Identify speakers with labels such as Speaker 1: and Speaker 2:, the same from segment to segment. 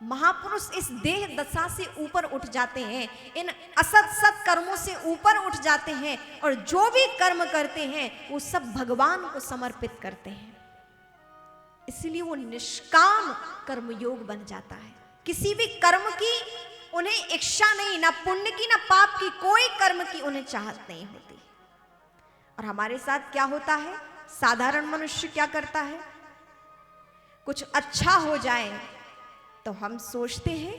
Speaker 1: महापुरुष इस देह दशा से ऊपर उठ जाते हैं, इन असत सत कर्मों से ऊपर उठ जाते हैं और जो भी कर्म करते हैं वो सब भगवान को समर्पित करते हैं। इसलिए वो निष्काम कर्मयोग बन जाता है। किसी भी कर्म की उन्हें इच्छा नहीं, ना पुण्य की ना पाप की, कोई कर्म की उन्हें चाहत नहीं होती। और हमारे साथ क्या होता है, साधारण मनुष्य क्या करता है, कुछ अच्छा हो जाए तो हम सोचते हैं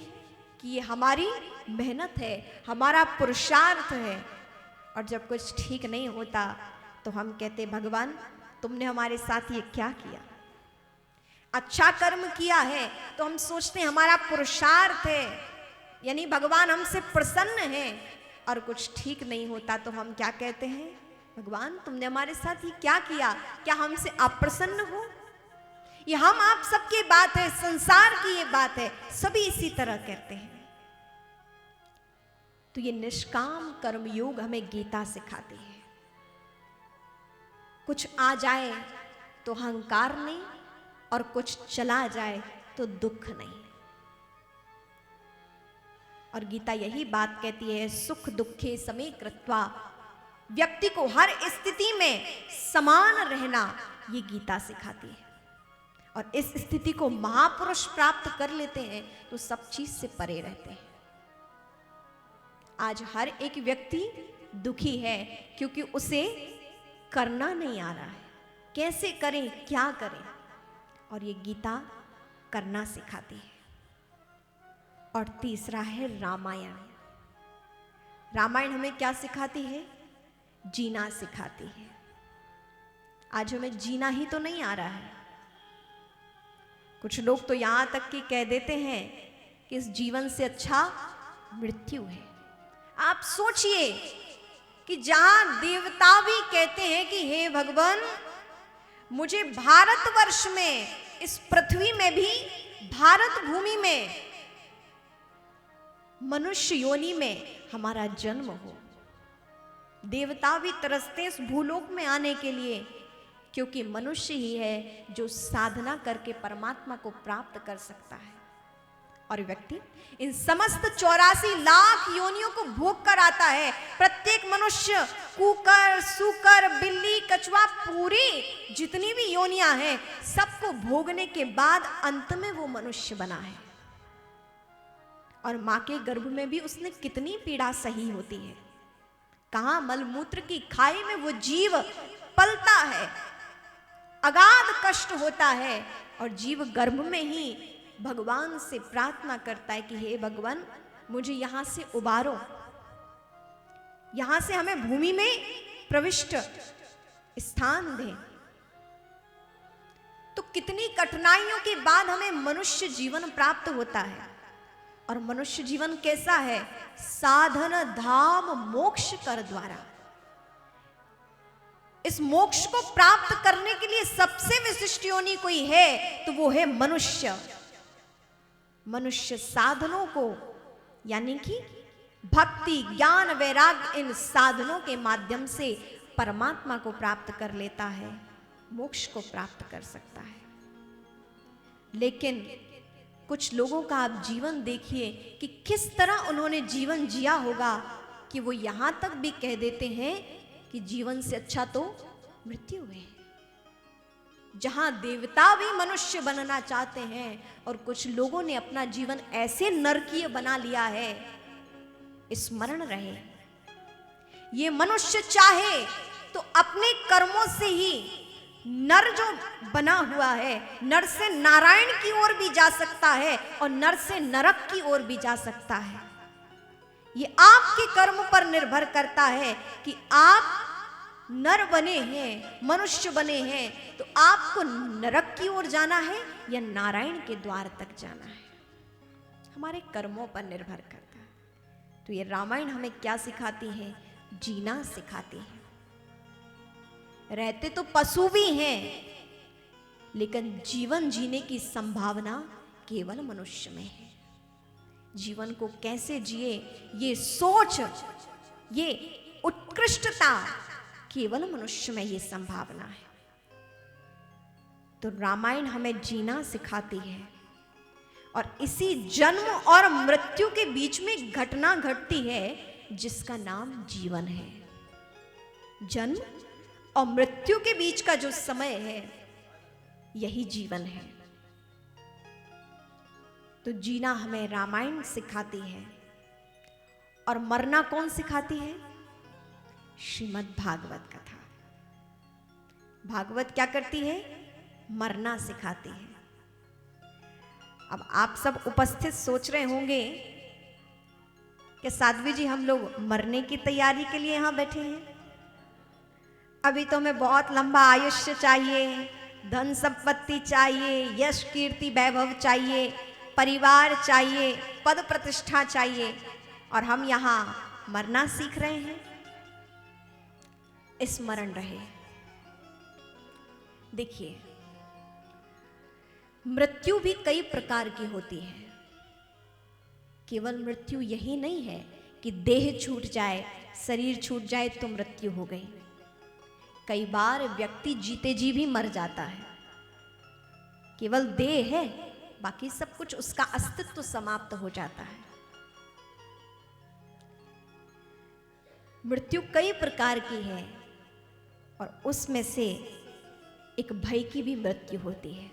Speaker 1: कि ये हमारी मेहनत है, हमारा पुरुषार्थ है, और जब कुछ ठीक नहीं होता तो हम कहते भगवान तुमने हमारे साथ ये क्या किया। अच्छा कर्म किया है तो हम सोचते हैं हमारा पुरुषार्थ है, यानी भगवान हमसे प्रसन्न है, और कुछ ठीक नहीं होता तो हम क्या कहते हैं, भगवान तुमने हमारे साथ ये क्या किया, क्या हमसे अप्रसन्न हो। ये हम आप सबकी बात है, संसार की ये बात है, सभी इसी तरह कहते हैं। तो ये निष्काम कर्मयोग हमें गीता सिखाती है। कुछ आ जाए तो अहंकार नहीं, और कुछ चला जाए तो दुख नहीं। और गीता यही बात कहती है, सुख दुखे समे कृत्वा, व्यक्ति को हर स्थिति में समान रहना ये गीता सिखाती है। और इस स्थिति को महापुरुष प्राप्त कर लेते हैं तो सब चीज से परे रहते हैं। आज हर एक व्यक्ति दुखी है क्योंकि उसे करना नहीं आ रहा है, कैसे करें, क्या करें, और ये गीता करना सिखाती है। और तीसरा है रामायण। रामायण हमें क्या सिखाती है, जीना सिखाती है। आज हमें जीना ही तो नहीं आ रहा है। कुछ लोग तो यहां तक कि कह देते हैं कि इस जीवन से अच्छा मृत्यु है। आप सोचिए कि जहां देवता भी कहते हैं कि हे भगवान मुझे भारतवर्ष में, इस पृथ्वी में भी, भारत भूमि में, मनुष्य योनि में हमारा जन्म हो। देवता भी तरसते इस भूलोक में आने के लिए, क्योंकि मनुष्य ही है जो साधना करके परमात्मा को प्राप्त कर सकता है। और व्यक्ति इन समस्त 84 लाख योनियों को भोग कर आता है। प्रत्येक मनुष्य कुकर, सूकर, बिल्ली, कछुआ, पूरी जितनी भी योनियां हैं सबको भोगने के बाद अंत में वो मनुष्य बना है। और मां के गर्भ में भी उसने कितनी पीड़ा सही होती है। कहां मलमूत्र की खाई में वो जीव पलता है, अगाध कष्ट होता है, और जीव गर्भ में ही भगवान से प्रार्थना करता है कि हे भगवान मुझे यहां से उबारो, यहां से हमें भूमि में प्रविष्ट स्थान दें। तो कितनी कठिनाइयों के बाद हमें मनुष्य जीवन प्राप्त होता है। और मनुष्य जीवन कैसा है, साधन धाम मोक्ष कर द्वारा। इस मोक्ष को प्राप्त करने के लिए सबसे विशिष्ट योनि कोई है तो वो है मनुष्य। मनुष्य साधनों को, यानी कि भक्ति, ज्ञान, वैराग्य, इन साधनों के माध्यम से परमात्मा को प्राप्त कर लेता है, मोक्ष को प्राप्त कर सकता है। लेकिन कुछ लोगों का आप जीवन देखिए कि किस तरह उन्होंने जीवन जिया होगा कि वो यहां तक भी कह देते हैं कि जीवन से अच्छा तो मृत्यु है। जहां देवता भी मनुष्य बनना चाहते हैं और कुछ लोगों ने अपना जीवन ऐसे नरकीय बना लिया है। स्मरण रहे, ये मनुष्य चाहे तो अपने कर्मों से ही नर जो बना हुआ है, नर से नारायण की ओर भी जा सकता है और नर से नरक की ओर भी जा सकता है। ये आपके कर्म पर निर्भर करता है कि आप नर बने हैं, मनुष्य बने हैं, तो आपको नरक की ओर जाना है या नारायण के द्वार तक जाना है, हमारे कर्मों पर निर्भर करता है। तो ये रामायण हमें क्या सिखाती है, जीना सिखाती है। रहते तो पशु भी हैं, लेकिन जीवन जीने की संभावना केवल मनुष्य में है। जीवन को कैसे जिए, ये सोच, ये उत्कृष्टता केवल मनुष्य में ये संभावना है। तो रामायण हमें जीना सिखाती है। और इसी जन्म और मृत्यु के बीच में घटना घटती है जिसका नाम जीवन है। जन्म और मृत्यु के बीच का जो समय है यही जीवन है। तो जीना हमें रामायण सिखाती है और मरना कौन सिखाती है? श्रीमद् भागवत कथा। भागवत क्या करती है? मरना सिखाती है। अब आप सब उपस्थित सोच रहे होंगे कि साध्वी जी हम लोग मरने की तैयारी के लिए यहां बैठे हैं, अभी तो हमें बहुत लंबा आयुष्य चाहिए, धन संपत्ति चाहिए, यश कीर्ति वैभव चाहिए, परिवार चाहिए, पद प्रतिष्ठा चाहिए, और हम यहां मरना सीख रहे हैं। स्मरण रहे, देखिए मृत्यु भी कई प्रकार की होती है। केवल मृत्यु यही नहीं है कि देह छूट जाए, शरीर छूट जाए तो मृत्यु हो गई। कई बार व्यक्ति जीते जी भी मर जाता है। केवल देह है, बाकी सब कुछ उसका अस्तित्व समाप्त हो जाता है। मृत्यु कई प्रकार की है और उसमें से एक भय की भी मृत्यु होती है।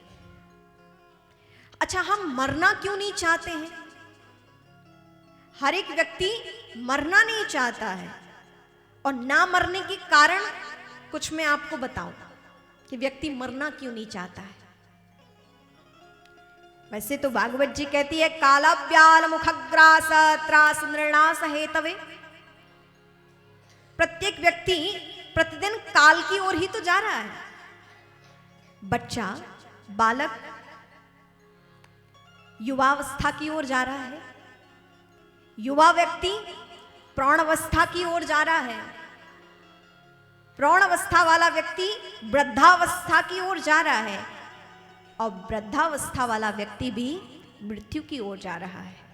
Speaker 1: अच्छा, हम मरना क्यों नहीं चाहते हैं? हर एक व्यक्ति मरना नहीं चाहता है, और ना मरने के कारण कुछ मैं आपको बताऊं कि व्यक्ति मरना क्यों नहीं चाहता है। वैसे तो भागवत जी कहती है कालाव्याल मुखग्रास त्रास नृणास हेतवे। प्रत्येक व्यक्ति प्रतिदिन काल की ओर ही तो जा रहा है। बच्चा, बालक युवावस्था की ओर जा रहा है, युवा व्यक्ति प्रौढ़ावस्था की ओर जा रहा है, प्रौढ़ावस्था वाला व्यक्ति वृद्धावस्था की ओर जा रहा है, और वृद्धावस्था वाला व्यक्ति भी मृत्यु की ओर जा रहा है।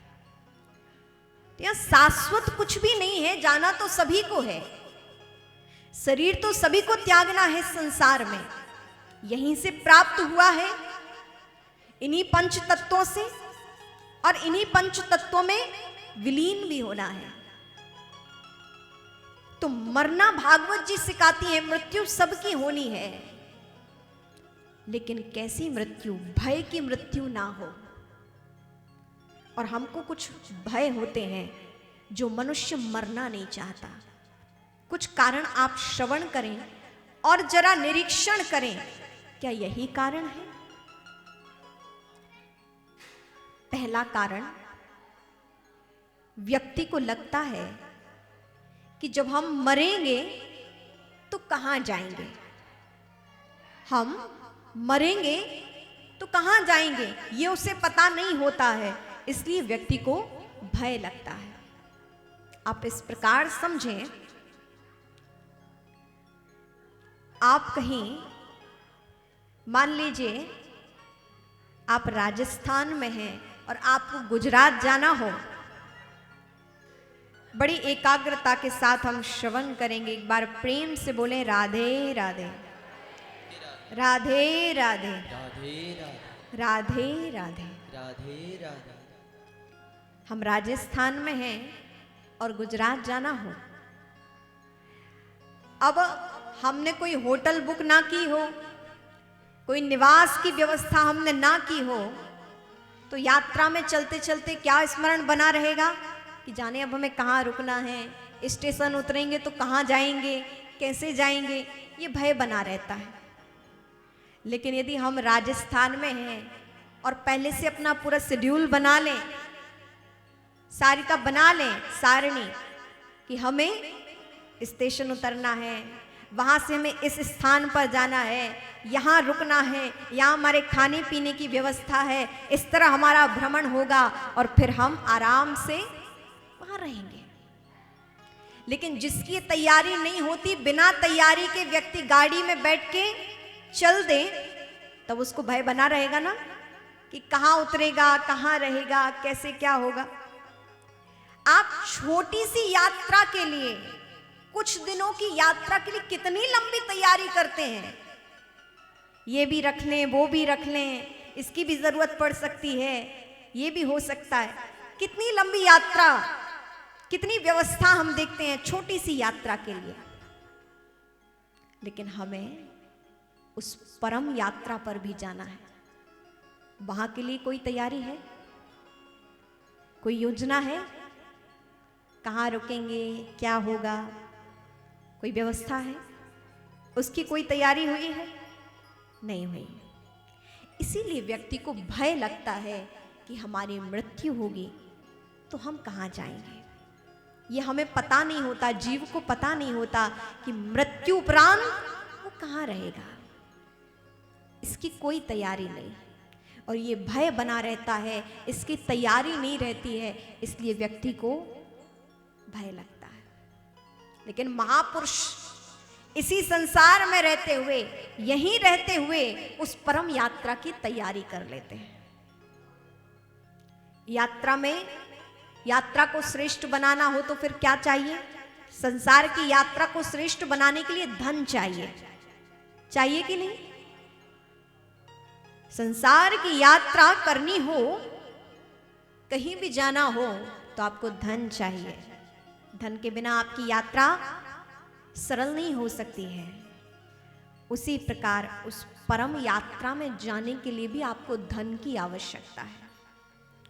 Speaker 1: तो यह शाश्वत कुछ भी नहीं है, जाना तो सभी को है। शरीर तो सभी को त्यागना है संसार में, यहीं से प्राप्त हुआ है, इन्हीं पंच तत्वों से, और इन्हीं पंच तत्वों में विलीन भी होना है। तो मरना भागवत जी सिखाती है, मृत्यु सबकी होनी है, लेकिन कैसी मृत्यु? भय की मृत्यु ना हो। और हमको कुछ भय होते हैं जो मनुष्य मरना नहीं चाहता। कुछ कारण आप श्रवण करें और जरा निरीक्षण करें, क्या यही कारण है? पहला कारण, व्यक्ति को लगता है कि जब हम मरेंगे तो कहां जाएंगे, हम मरेंगे तो कहां जाएंगे, ये उसे पता नहीं होता है, इसलिए व्यक्ति को भय लगता है। आप इस प्रकार समझें, आप कहीं मान लीजिए आप राजस्थान में हैं और आपको गुजरात जाना हो, बड़ी एकाग्रता के साथ हम श्रवण करेंगे। एक बार प्रेम से बोले राधे राधे, राधे राधे, राधे राधे, राधे राधे। हम राजस्थान में हैं और गुजरात जाना हो। अब हमने कोई होटल बुक ना की हो, कोई निवास की व्यवस्था हमने ना की हो, तो यात्रा में चलते चलते क्या स्मरण बना रहेगा कि जाने अब हमें कहाँ रुकना है, स्टेशन उतरेंगे तो कहाँ जाएंगे, कैसे जाएंगे, ये भय बना रहता है। लेकिन यदि हम राजस्थान में हैं और पहले से अपना पूरा शेड्यूल बना लें, सारिका बना लें, सारणी, कि हमें स्टेशन उतरना है, वहाँ से हमें इस स्थान पर जाना है, यहाँ रुकना है, यहाँ हमारे खाने पीने की व्यवस्था है, इस तरह हमारा भ्रमण होगा और फिर हम आराम से वहाँ रहेंगे। लेकिन जिसकी तैयारी नहीं होती, बिना तैयारी के व्यक्ति गाड़ी में बैठ के चल दे, तब उसको भय बना रहेगा ना कि कहाँ उतरेगा, कहाँ रहेगा, कैसे क्या होगा। आप छोटी सी यात्रा के लिए, कुछ दिनों की यात्रा के लिए कितनी लंबी तैयारी करते हैं। ये भी रख लें, वो भी रख लें, इसकी भी जरूरत पड़ सकती है, ये भी हो सकता है। कितनी लंबी यात्रा, कितनी व्यवस्था हम देखते हैं छोटी सी यात्रा के लिए, लेकिन हमें उस परम यात्रा पर भी जाना है। वहां के लिए कोई तैयारी है, कोई योजना है, कहाँ रुकेंगे, क्या होगा, कोई व्यवस्था है, उसकी कोई तैयारी हुई है? नहीं हुई। इसीलिए व्यक्ति को भय लगता है कि हमारी मृत्यु होगी तो हम कहाँ जाएंगे। ये हमें पता नहीं होता, जीव को पता नहीं होता कि मृत्यु उपरांत वो कहाँ रहेगा। इसकी कोई तैयारी नहीं, और ये भय बना रहता है, इसकी तैयारी नहीं रहती है, इसलिए व्यक्ति को भय लगता है। लेकिन महापुरुष इसी संसार में रहते हुए, यहीं रहते हुए उस परम यात्रा की तैयारी कर लेते हैं। यात्रा में, यात्रा को श्रेष्ठ बनाना हो तो फिर क्या चाहिए? संसार की यात्रा को श्रेष्ठ बनाने के लिए धन चाहिए, चाहिए कि नहीं? संसार की यात्रा करनी हो, कहीं भी जाना हो तो आपको धन चाहिए। धन के बिना आपकी यात्रा सरल नहीं हो सकती है। उसी प्रकार उस परम यात्रा में जाने के लिए भी आपको धन की आवश्यकता है।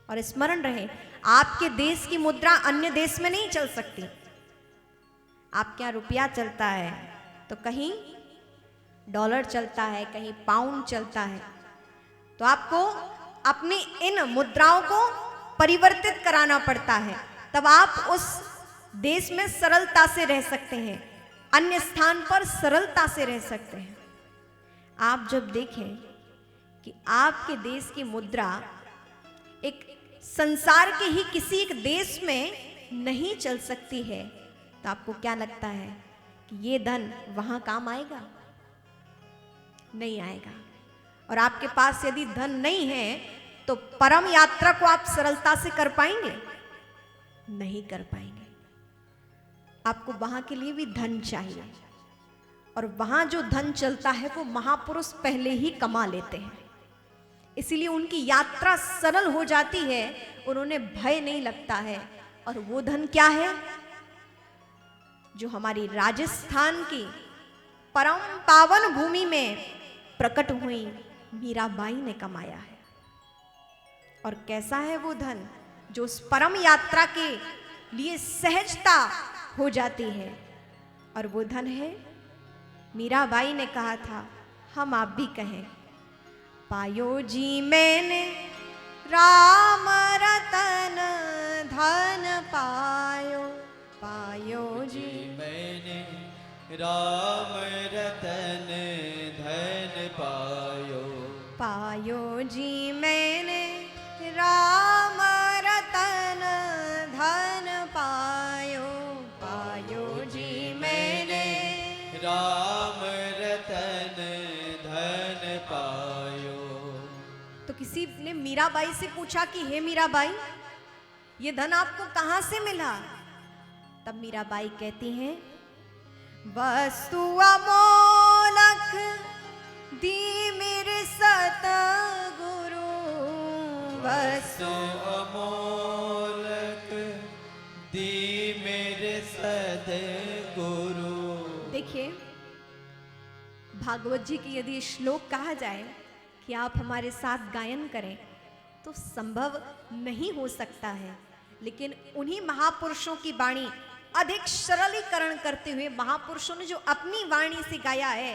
Speaker 1: और स्मरण रहे, आपके देश की मुद्रा अन्य देश में नहीं चल सकती। आपके यहाँ रुपया चलता है तो कहीं डॉलर चलता है, कहीं पाउंड चलता है, तो आपको अपनी इन मुद्राओं को परिवर्तित कराना पड़ता है, तब आप उस देश में सरलता से रह सकते हैं, अन्य स्थान पर सरलता से रह सकते हैं। आप जब देखें कि आपके देश की मुद्रा एक संसार के ही किसी एक देश में नहीं चल सकती है, तो आपको क्या लगता है कि ये धन वहां काम आएगा? नहीं आएगा। और आपके पास यदि धन नहीं है तो परम यात्रा को आप सरलता से कर पाएंगे? नहीं कर पाएंगे। आपको वहां के लिए भी धन चाहिए, और वहां जो धन चलता है वो महापुरुष पहले ही कमा लेते हैं, इसीलिए उनकी यात्रा सरल हो जाती है, उन्होंने भय नहीं लगता है। और वो धन क्या है? जो हमारी राजस्थान की परम पावन भूमि में प्रकट हुई मीराबाई ने कमाया है। और कैसा है वो धन? जो उस परम यात्रा के लिए सहजता हो जाती है। और वो धन है, मीराबाई ने कहा था, हम आप भी कहें, पायो जी मैंने राम रतन धन पायो, पायो जी
Speaker 2: मैंने राम रतन धन पायो,
Speaker 1: पायो जी मैंने राम रतन धन पायो, पायो जी मैंने
Speaker 2: राम रतन धन पायो।
Speaker 1: तो किसी ने मीराबाई से पूछा कि हे मीराबाई, ये धन आपको कहां से मिला? तब मीराबाई कहती हैं, वस्तु अमोलक दी मेरे सतगुरु, वस्तु
Speaker 2: अमोलक दी मेरे सद्गुरु।
Speaker 1: देखिए, भागवत जी की यदि श्लोक कहा जाए कि आप हमारे साथ गायन करें तो संभव नहीं हो सकता है, लेकिन उन्हीं महापुरुषों की वाणी अधिक सरलीकरण करते हुए महापुरुषों ने जो अपनी वाणी से गाया है,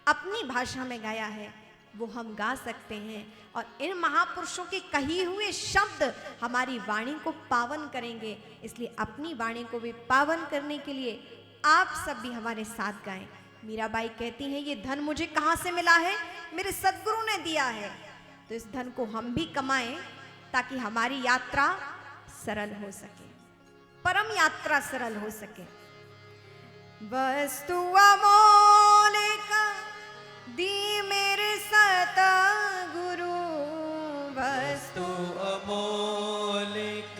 Speaker 1: अपनी भाषा में गाया है, वो हम गा सकते हैं। और इन महापुरुषों के कही हुए शब्द हमारी वाणी को पावन करेंगे, इसलिए अपनी वाणी को भी पावन करने के लिए आप सब भी हमारे साथ गाएं। मीराबाई कहती हैं, ये धन मुझे कहाँ से मिला है? मेरे सद्गुरु ने दिया है। तो इस धन को हम भी कमाएं ताकि हमारी यात्रा सरल हो सके, परम यात्रा सरल हो सके। वस्तु अमोलिक दी मेरे सतगुरु, वस्तु
Speaker 2: अमोलिक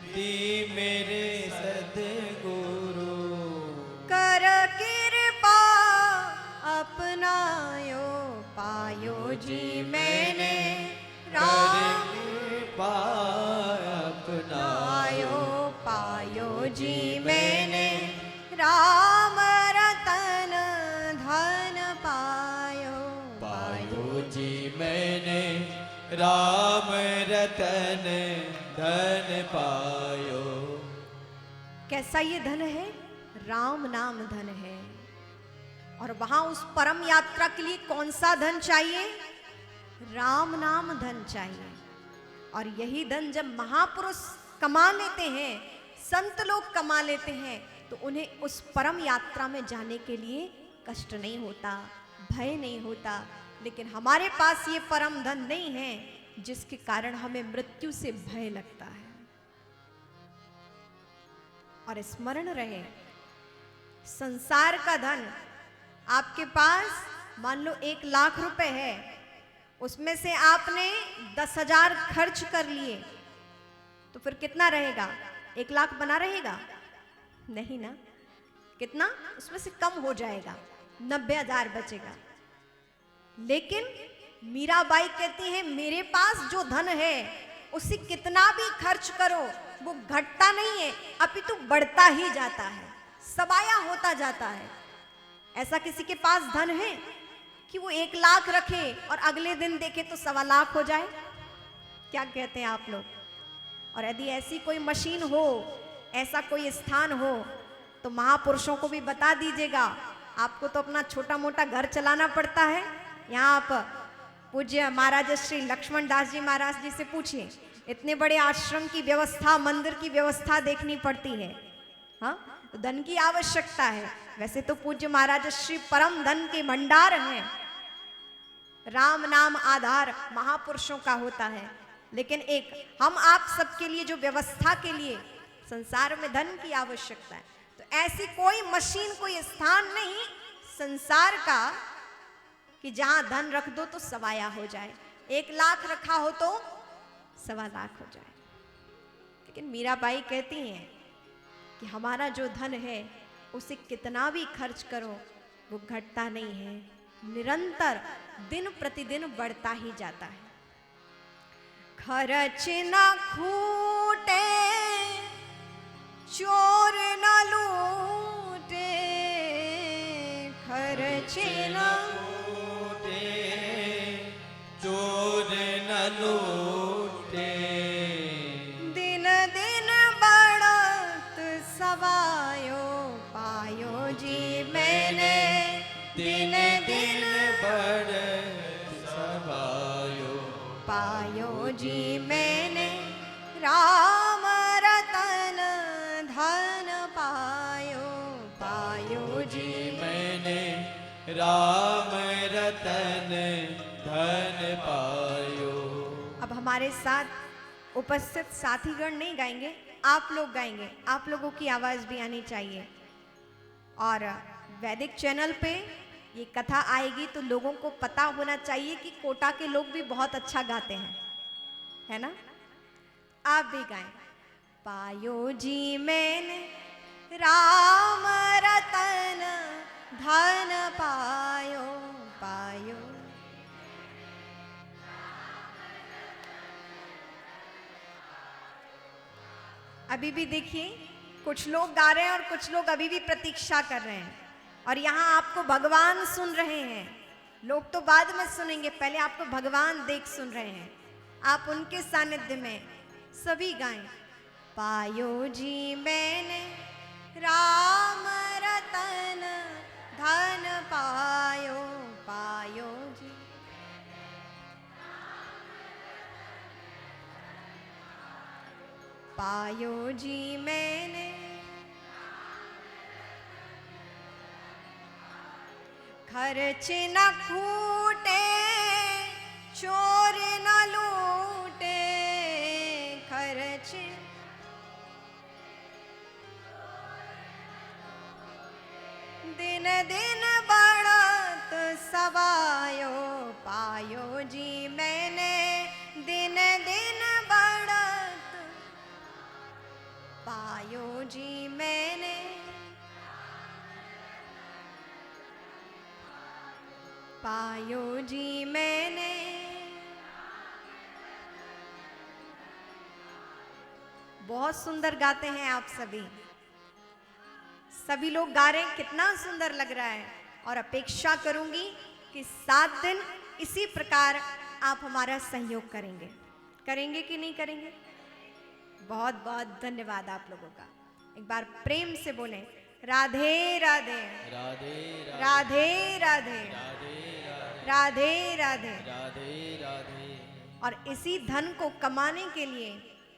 Speaker 2: दी मेरे सद्गुरु,
Speaker 1: कर कृपा अपनायो, पायो जी मैंने राम
Speaker 2: राम रतन धन पायो।
Speaker 1: कैसा ये धन है? राम नाम धन है। और वहां उस परम यात्रा के लिए कौन सा धन चाहिए? राम नाम धन चाहिए। और यही धन जब महापुरुष कमा लेते हैं, संत लोग कमा लेते हैं, तो उन्हें उस परम यात्रा में जाने के लिए कष्ट नहीं होता, भय नहीं होता। लेकिन हमारे पास ये परम धन नहीं है, जिसके कारण हमें मृत्यु से भय लगता है। और स्मरण रहे, संसार का धन आपके पास मान लो 1 लाख रुपए है, उसमें से आपने 10,000 खर्च कर लिए, तो फिर कितना रहेगा? 1 लाख बना रहेगा? नहीं ना, कितना उसमें से कम हो जाएगा, 90,000 बचेगा। लेकिन मीराबाई कहती है, मेरे पास जो धन है उसे कितना भी खर्च करो वो घटता नहीं है, अपितु बढ़ता ही जाता है, सवाया होता जाता है। ऐसा किसी के पास धन है कि वो 1 लाख रखे और अगले दिन देखे तो 1.25 लाख हो जाए? क्या कहते हैं आप लोग? और यदि ऐसी कोई मशीन हो, ऐसा कोई स्थान हो, तो महापुरुषों को भी बता दीजिएगा। आपको तो अपना छोटा मोटा घर चलाना पड़ता है। यहाँ आप पूज्य महाराज श्री लक्ष्मण दास जी महाराज जी से पूछिए, इतने बड़े आश्रम की व्यवस्था, मंदिर की व्यवस्था देखनी पड़ती है, हाँ, तो धन की आवश्यकता है। वैसे तो पूज्य महाराज श्री परम धन के भंडार हैं, राम नाम आधार महापुरुषों का होता है। लेकिन एक हम आप सबके लिए जो व्यवस्था के लिए संसार में धन की आवश्यकता है, तो ऐसी कोई मशीन, कोई स्थान नहीं संसार का कि जहां धन रख दो तो सवाया हो जाए। 1 लाख रखा हो तो 1.25 लाख हो जाए। लेकिन मीराबाई कहती हैं कि हमारा जो धन है उसे कितना भी खर्च करो वो घटता नहीं है, निरंतर दिन प्रतिदिन बढ़ता ही जाता है। खर्च न खूटे, चोर न लूटे, खर्च न
Speaker 2: लूटे, चोर न लूटे,
Speaker 1: दिन दिन बढ़त सवायो पायो जी मैंने, दिन दिन
Speaker 2: बढ़ सवायो
Speaker 1: पायो जी मैंने, राम रतन धन पायो, पायो जी
Speaker 2: मैंने राम रतन धन पायो।
Speaker 1: अब हमारे साथ उपस्थित साथीगण नहीं गाएंगे, आप लोग गाएंगे। आप लोगों की आवाज भी आनी चाहिए। और वैदिक चैनल पे ये कथा आएगी तो लोगों को पता होना चाहिए कि कोटा के लोग भी बहुत अच्छा गाते हैं, है ना? आप भी गाएं। पायो जी मैंने राम रतन धन पायो, पायो। अभी भी देखिए, कुछ लोग गा रहे हैं और कुछ लोग अभी भी प्रतीक्षा कर रहे हैं। और यहाँ आपको भगवान सुन रहे हैं, लोग तो बाद में सुनेंगे, पहले आपको भगवान देख सुन रहे हैं। आप उनके सानिध्य में सभी गाएं। पायो जी मैंने राम रतन धन पायो, पायो जी। पायो जी मैंने खर्च न खूटे, चोर न लूटे, खर्च दिन दिन बढ़त सवायो पायो जी मैंने, दिन दिन बढ़त पायो जी मैंने, पायो जी मैंने। बहुत सुंदर गाते हैं आप सभी, सभी लोग गा रहे हैं, कितना सुंदर लग रहा है। और अपेक्षा करूंगी कि 7 दिन इसी प्रकार आप हमारा सहयोग करेंगे। करेंगे कि नहीं करेंगे? बहुत बहुत धन्यवाद आप लोगों का। एक बार प्रेम से बोलें राधे राधे
Speaker 2: राधे
Speaker 1: राधे राधे
Speaker 2: राधे
Speaker 1: राधे राधे।
Speaker 2: राधे राधे।
Speaker 1: और इसी धन को कमाने के लिए,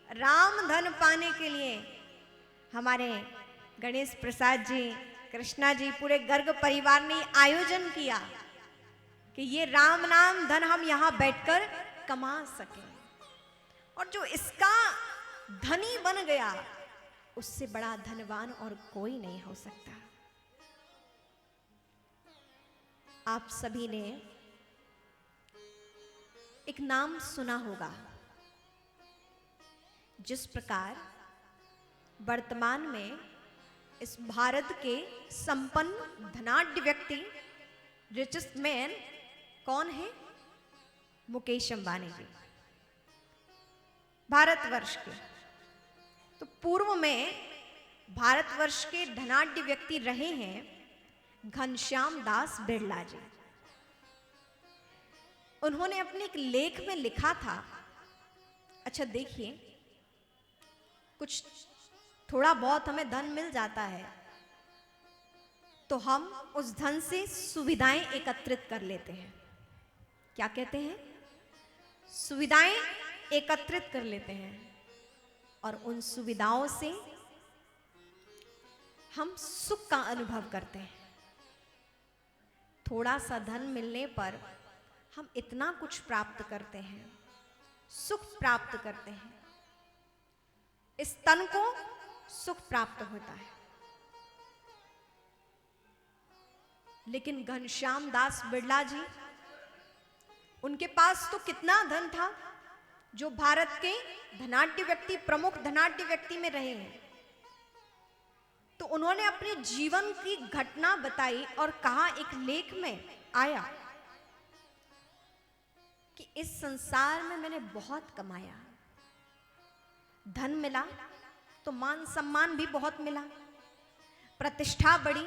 Speaker 1: राम धन पाने के लिए हमारे गणेश प्रसाद जी, कृष्णा जी, पूरे गर्ग परिवार ने आयोजन किया कि ये राम नाम धन हम यहाँ बैठकर कमा सकें। और जो इसका धनी बन गया, उससे बड़ा धनवान और कोई नहीं हो सकता। आप सभी ने एक नाम सुना होगा। जिस प्रकार वर्तमान में इस भारत के संपन्न धनाढ्य व्यक्ति, रिचेस्ट मैन कौन है? मुकेश अंबानी जी, भारतवर्ष के। तो पूर्व में भारतवर्ष के धनाढ्य व्यक्ति रहे हैं घनश्याम दास बिरला जी। उन्होंने अपने एक लेख में लिखा था, अच्छा देखिए, कुछ थोड़ा बहुत हमें धन मिल जाता है तो हम उस धन से सुविधाएं एकत्रित कर लेते हैं। क्या कहते हैं? सुविधाएं एकत्रित कर लेते हैं और उन सुविधाओं से हम सुख का अनुभव करते हैं। थोड़ा सा धन मिलने पर हम इतना कुछ प्राप्त करते हैं, सुख प्राप्त करते हैं, इस तन को सुख प्राप्त होता है। लेकिन घनश्याम दास बिरला जी, उनके पास तो कितना धन था, जो भारत के धनाढ्य व्यक्ति, प्रमुख धनाढ्य व्यक्ति में रहे हैं। तो उन्होंने अपने जीवन की घटना बताई और कहा, एक लेख में आया कि इस संसार में मैंने बहुत कमाया, धन मिला तो मान सम्मान भी बहुत मिला, प्रतिष्ठा बढ़ी,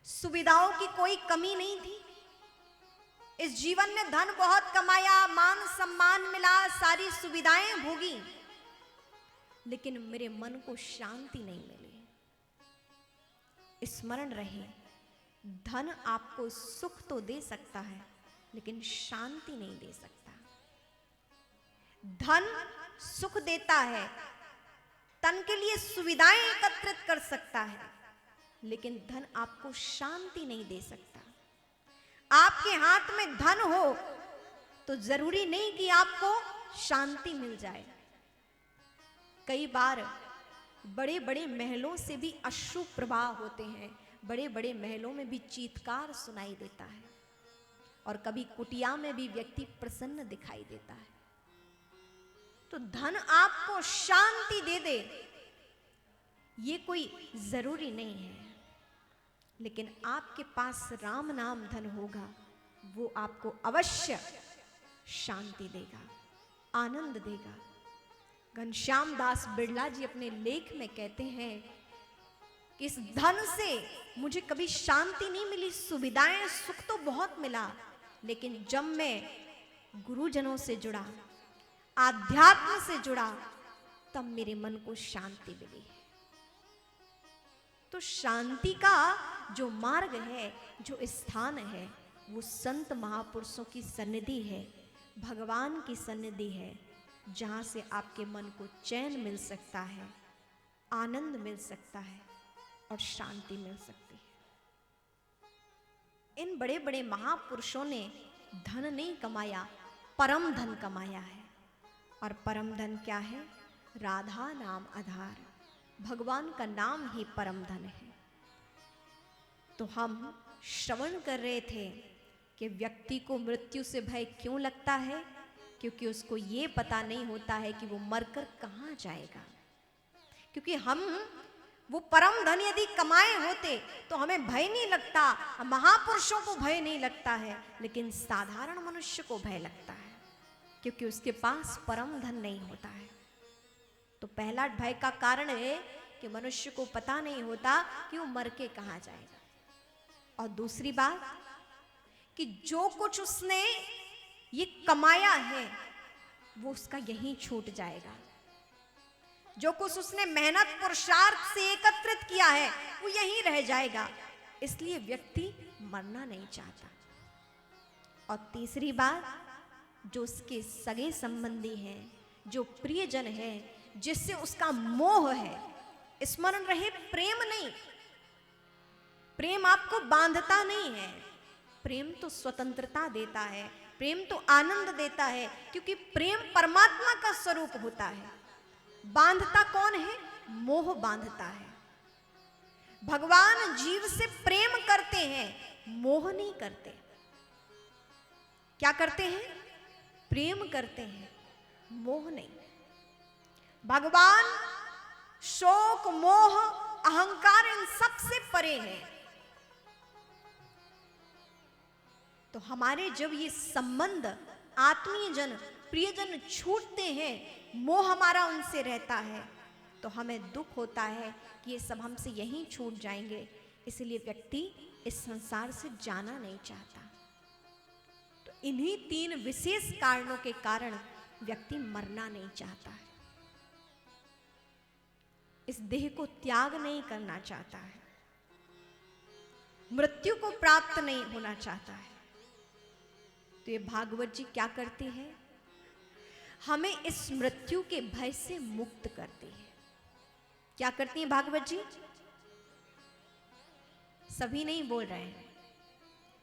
Speaker 1: सुविधाओं की कोई कमी नहीं थी। इस जीवन में धन बहुत कमाया, मान सम्मान मिला, सारी सुविधाएं भोगी, लेकिन मेरे मन को शांति नहीं मिली। स्मरण रहे, धन आपको सुख तो दे सकता है लेकिन शांति नहीं दे सकता। धन सुख देता है, तन के लिए सुविधाएं एकत्रित कर सकता है, लेकिन धन आपको शांति नहीं दे सकता। आपके हाथ में धन हो तो जरूरी नहीं कि आपको शांति मिल जाए। कई बार बड़े बड़े महलों से भी अश्रु प्रवाह होते हैं, बड़े बड़े महलों में भी चीत्कार सुनाई देता है, और कभी कुटिया में भी व्यक्ति प्रसन्न दिखाई देता है। तो धन आपको शांति दे दे ये कोई जरूरी नहीं है, लेकिन आपके पास राम नाम धन होगा, वो आपको अवश्य शांति देगा, आनंद देगा। घनश्याम दास बिरला जी अपने लेख में कहते हैं कि इस धन से मुझे कभी शांति नहीं मिली, सुविधाएं, सुख तो बहुत मिला, लेकिन जब मैं गुरुजनों से जुड़ा, आध्यात्म से जुड़ा, तब मेरे मन को शांति मिली। तो शांति का जो मार्ग है, जो स्थान है, वो संत महापुरुषों की सन्निधि है, भगवान की सन्निधि है, जहाँ से आपके मन को चैन मिल सकता है, आनंद मिल सकता है और शांति मिल सकती है। इन बड़े बड़े महापुरुषों ने धन नहीं कमाया, परम धन कमाया है। और परम धन क्या है? राधा नाम आधार, भगवान का नाम ही परम धन है। तो हम श्रवण कर रहे थे कि व्यक्ति को मृत्यु से भय क्यों लगता है? क्योंकि उसको ये पता नहीं होता है कि वो मरकर कहाँ जाएगा। क्योंकि हम वो परम धन यदि कमाए होते तो हमें भय नहीं लगता, महापुरुषों को भय नहीं लगता है, लेकिन साधारण मनुष्य को भय लगता है, क्योंकि उसके पास परम धन नहीं होता है। तो पहला भय का कारण है कि मनुष्य को पता नहीं होता कि वो मर के कहाँ जाएगा। और दूसरी बात कि जो कुछ उसने ये कमाया है वो उसका यहीं छूट जाएगा। जो कुछ उसने मेहनत पुरुषार्थ से एकत्रित किया है वो यहीं रह जाएगा। इसलिए व्यक्ति मरना नहीं चाहता। और तीसरी बात, जो उसके सगे संबंधी हैं, जो प्रियजन है, जिससे उसका मोह है, स्मरण रहे प्रेम नहीं। प्रेम आपको बांधता नहीं है, प्रेम तो स्वतंत्रता देता है, प्रेम तो आनंद देता है, क्योंकि प्रेम परमात्मा का स्वरूप होता है। बांधता कौन है? मोह बांधता है। भगवान जीव से प्रेम करते हैं, मोह नहीं करते। क्या करते हैं? प्रेम करते हैं, मोह नहीं। भगवान शोक, मोह, अहंकार इन सब से परे हैं। तो हमारे जब ये संबंध आत्मीय जन, प्रियजन छूटते हैं, मोह हमारा उनसे रहता है, तो हमें दुख होता है कि ये सब हमसे यहीं छूट जाएंगे। इसलिए व्यक्ति इस संसार से जाना नहीं चाहता। तो इन्हीं 3 विशेष कारणों के कारण व्यक्ति मरना नहीं चाहता है, इस देह को त्याग नहीं करना चाहता है, मृत्यु को प्राप्त नहीं होना चाहता है। तो ये भागवत जी क्या करती है? हमें इस मृत्यु के भय से मुक्त करती है। क्या करती है भागवत जी? सभी नहीं बोल रहे हैं,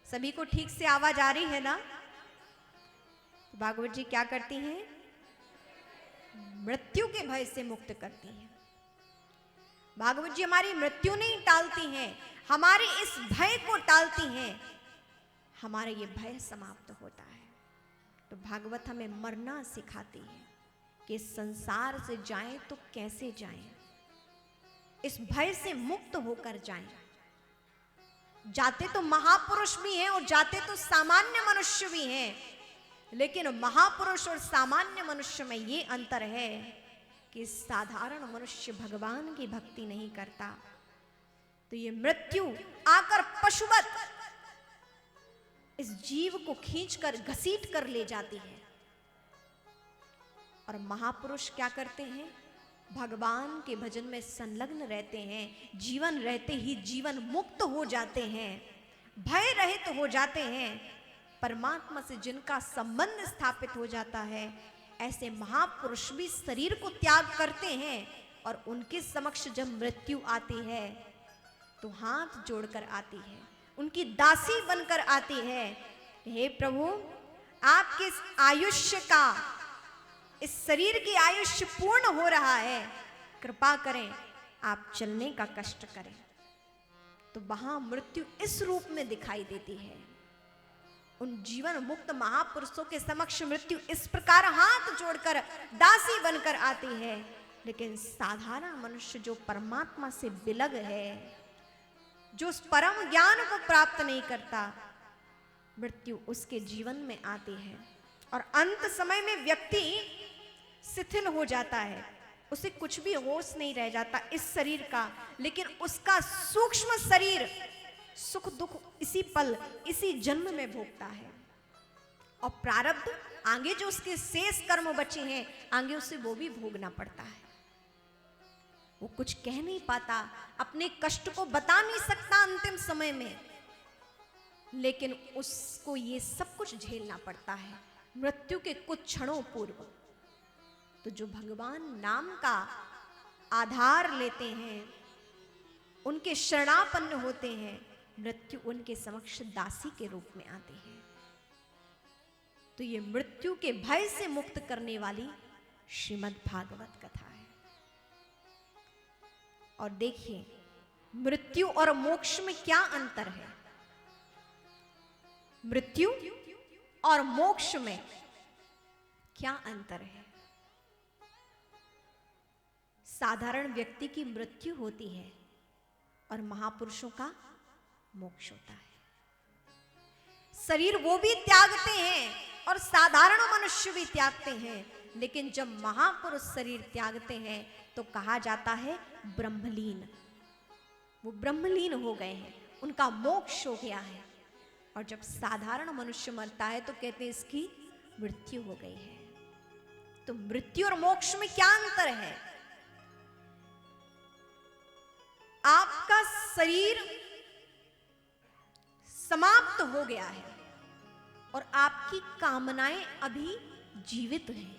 Speaker 1: सभी को ठीक से आवाज आ रही है ना? तो भागवत जी क्या करती हैं? मृत्यु के भय से मुक्त करती हैं। भागवत जी हमारी मृत्यु नहीं टालती हैं, हमारे इस भय को टालती हैं, हमारा ये भय समाप्त होता है। तो भागवत हमें मरना सिखाती है कि इस संसार से जाएं तो कैसे जाएं, इस भय से मुक्त होकर जाएं। जाते तो महापुरुष भी हैं और जाते तो सामान्य मनुष्य भी हैं, लेकिन महापुरुष और सामान्य मनुष्य में ये अंतर है कि साधारण मनुष्य भगवान की भक्ति नहीं करता, तो ये मृत्यु आकर पशुवत इस जीव को खींचकर घसीट कर ले जाती है। और महापुरुष क्या करते हैं? भगवान के भजन में संलग्न रहते हैं, जीवन रहते ही जीवन मुक्त हो जाते हैं, भय रहित हो जाते हैं, परमात्मा से जिनका संबंध स्थापित हो जाता है। ऐसे महापुरुष भी शरीर को त्याग करते हैं और उनके समक्ष जब मृत्यु आती है तो हाथ जोड़कर आती है, उनकी दासी बनकर आती है। हे प्रभु, आपके इस आयुष्य का, इस शरीर की आयुष्य पूर्ण हो रहा है, कृपा करें, आप चलने का कष्ट करें। तो वहां मृत्यु इस रूप में दिखाई देती है। उन जीवन मुक्त महापुरुषों के समक्ष मृत्यु इस प्रकार हाथ जोड़कर दासी बनकर आती है। लेकिन साधारण मनुष्य जो परमात्मा से विलग है, जो उस परम ज्ञान को प्राप्त नहीं करता, मृत्यु उसके जीवन में आती है और अंत समय में व्यक्ति शिथिल हो जाता है, उसे कुछ भी होश नहीं रह जाता इस शरीर का, लेकिन उसका सूक्ष्म शरीर सुख दुख इसी पल, इसी जन्म में भोगता है। और प्रारब्ध आगे जो उसके शेष कर्म बचे हैं, आगे उसे वो भी भोगना पड़ता है। वो कुछ कह नहीं पाता, अपने कष्ट को बता नहीं सकता अंतिम समय में, लेकिन उसको ये सब कुछ झेलना पड़ता है मृत्यु के कुछ क्षणों पूर्व। तो जो भगवान नाम का आधार लेते हैं, उनके शरणापन्न होते हैं, मृत्यु उनके समक्ष दासी के रूप में आती है। तो ये मृत्यु के भय से मुक्त करने वाली श्रीमद् भागवत कथा है। और देखिए, मृत्यु और मोक्ष में क्या अंतर है? मृत्यु और मोक्ष में क्या अंतर है? साधारण व्यक्ति की मृत्यु होती है और महापुरुषों का मोक्ष होता है। शरीर वो भी त्यागते हैं और साधारण मनुष्य भी त्यागते हैं, लेकिन जब महापुरुष शरीर त्यागते हैं तो कहा जाता है ब्रह्मलीन। वो ब्रह्मलीन हो गए हैं, उनका मोक्ष हो गया है। और जब साधारण मनुष्य मरता है तो कहते हैं इसकी मृत्यु हो गई है। तो मृत्यु और मोक्ष में क्या अंतर है? आपका शरीर समाप्त हो गया है और आपकी कामनाएं अभी जीवित हैं।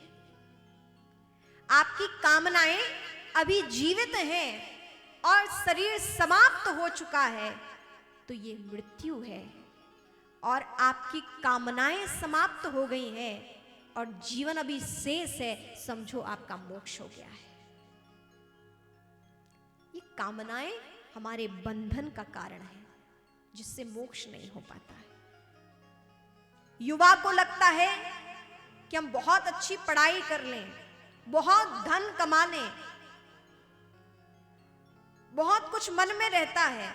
Speaker 1: आपकी कामनाएं अभी जीवित हैं और शरीर समाप्त हो चुका है, तो ये मृत्यु है। और आपकी कामनाएं समाप्त हो गई हैं और जीवन अभी शेष है, समझो आपका मोक्ष हो गया है। ये कामनाएं हमारे बंधन का कारण है, जिससे मोक्ष नहीं हो पाता है। युवा को लगता है कि हम बहुत अच्छी पढ़ाई कर लें, बहुत धन कमा लें, बहुत कुछ मन में रहता है।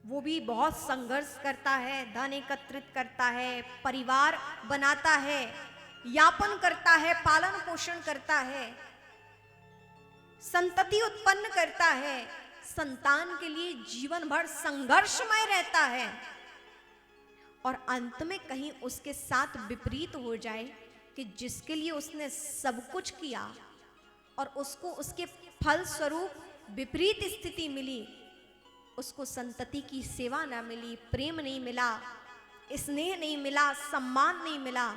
Speaker 1: वो भी बहुत संघर्ष करता है, धन एकत्रित करता है, परिवार बनाता है, यापन करता है, पालन पोषण करता है, संतति उत्पन्न करता है, संतान के लिए जीवन भर संघर्षमय रहता है। और अंत में कहीं उसके साथ विपरीत हो जाए कि जिसके लिए उसने सब कुछ किया और उसको उसके फल स्वरूप विपरीत स्थिति मिली, उसको संतति की सेवा ना मिली, प्रेम नहीं मिला, स्नेह नहीं मिला, सम्मान नहीं मिला,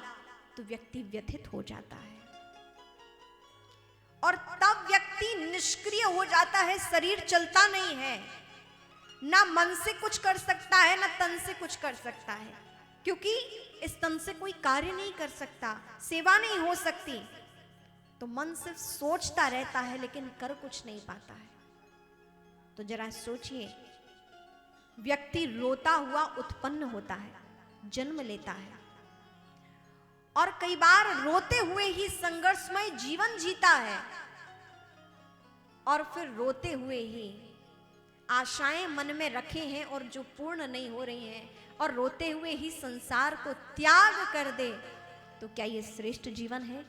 Speaker 1: तो व्यक्ति व्यथित हो जाता है। और तब व्यक्ति निष्क्रिय हो जाता है, शरीर चलता नहीं है, ना मन से कुछ कर सकता है, ना तन से कुछ कर सकता है, क्योंकि इस तन से कोई कार्य नहीं कर सकता, सेवा नहीं हो सकती। तो मन सिर्फ सोचता रहता है लेकिन कर कुछ नहीं पाता है। तो जरा सोचिए, व्यक्ति रोता हुआ उत्पन्न होता है, जन्म लेता है, और कई बार रोते हुए ही संघर्षमय जीवन जीता है, और फिर रोते हुए ही आशाएं मन में रखे हैं और जो पूर्ण नहीं हो रही हैं, और रोते हुए ही संसार को त्याग कर दे, तो क्या ये श्रेष्ठ जीवन है?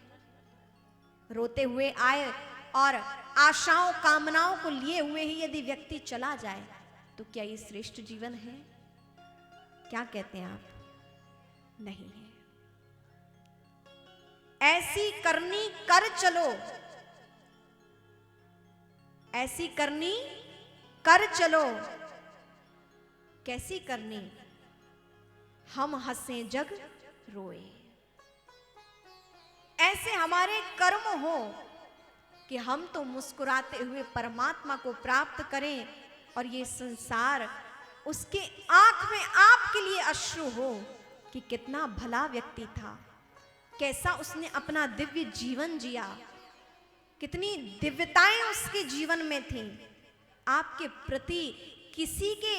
Speaker 1: रोते हुए आए और आशाओं कामनाओं को लिए हुए ही यदि व्यक्ति चला जाए, तो क्या ये श्रेष्ठ जीवन है? क्या कहते हैं आप? नहीं है। ऐसी करनी कर चलो, ऐसी करनी कर चलो। कैसी करनी? हम हंसे जग रोए। ऐसे हमारे कर्म हो कि हम तो मुस्कुराते हुए परमात्मा को प्राप्त करें और ये संसार उसके आंख में आपके लिए अश्रु हो कि कितना भला व्यक्ति था, कैसा उसने अपना दिव्य जीवन जिया, कितनी दिव्यताएं उसके जीवन में थीं। आपके प्रति किसी के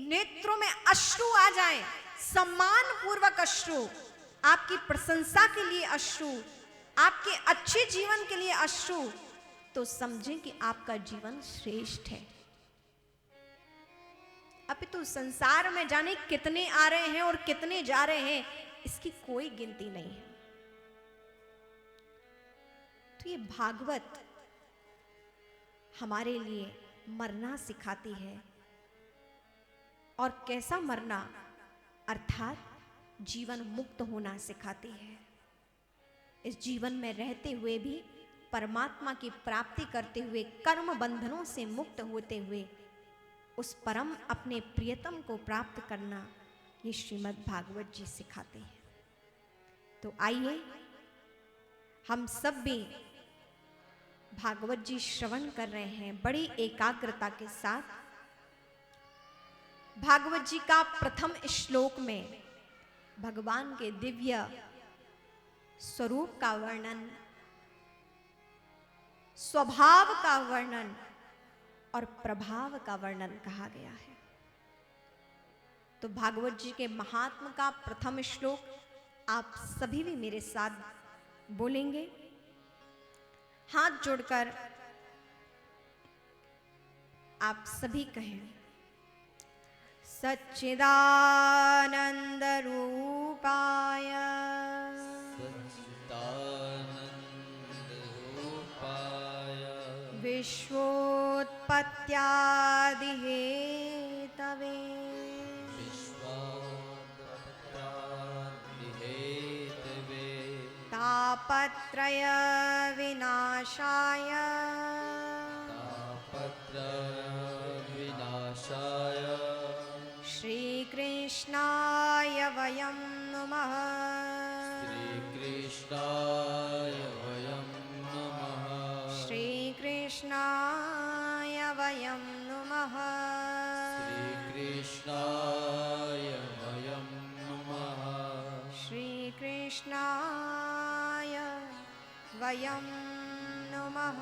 Speaker 1: नेत्रों में अश्रु आ जाए, सम्मान पूर्वक अश्रु, आपकी प्रशंसा के लिए अश्रु, आपके अच्छे जीवन के लिए अश्रु, तो समझें कि आपका जीवन श्रेष्ठ है। अपितु संसार में जाने कितने आ रहे हैं और कितने जा रहे हैं, इसकी कोई गिनती नहीं है। तो ये भागवत हमारे लिए मरना सिखाती है, और कैसा मरना, अर्थात जीवन मुक्त होना सिखाती है। इस जीवन में रहते हुए भी परमात्मा की प्राप्ति करते हुए, कर्म बंधनों से मुक्त होते हुए उस परम अपने प्रियतम को प्राप्त करना, ये श्रीमद् भागवत जी सिखाते हैं। तो आइए हम सब भी भागवत जी श्रवण कर रहे हैं बड़ी एकाग्रता के साथ। भागवत जी का प्रथम श्लोक में भगवान के दिव्य स्वरूप का वर्णन, स्वभाव का वर्णन और प्रभाव का वर्णन कहा गया है। तो भागवत जी के महात्म का प्रथम श्लोक आप सभी भी मेरे साथ बोलेंगे, हाथ जोड़कर आप सभी कहें। सच्चिदानंद रूपाय विश्वोत्पत्त्यादिहेतवे तापत्रय विनाशाय
Speaker 2: तापत्रयविनाशाय
Speaker 1: श्रीकृष्णाय वयं नुमः
Speaker 2: श्रीकृष्णाय वयं नमः
Speaker 1: श्रीकृष्णाय वयं नुमः
Speaker 2: श्रीकृष्णाय वयं नमः
Speaker 1: श्रीकृष्णाय वयं नुमः।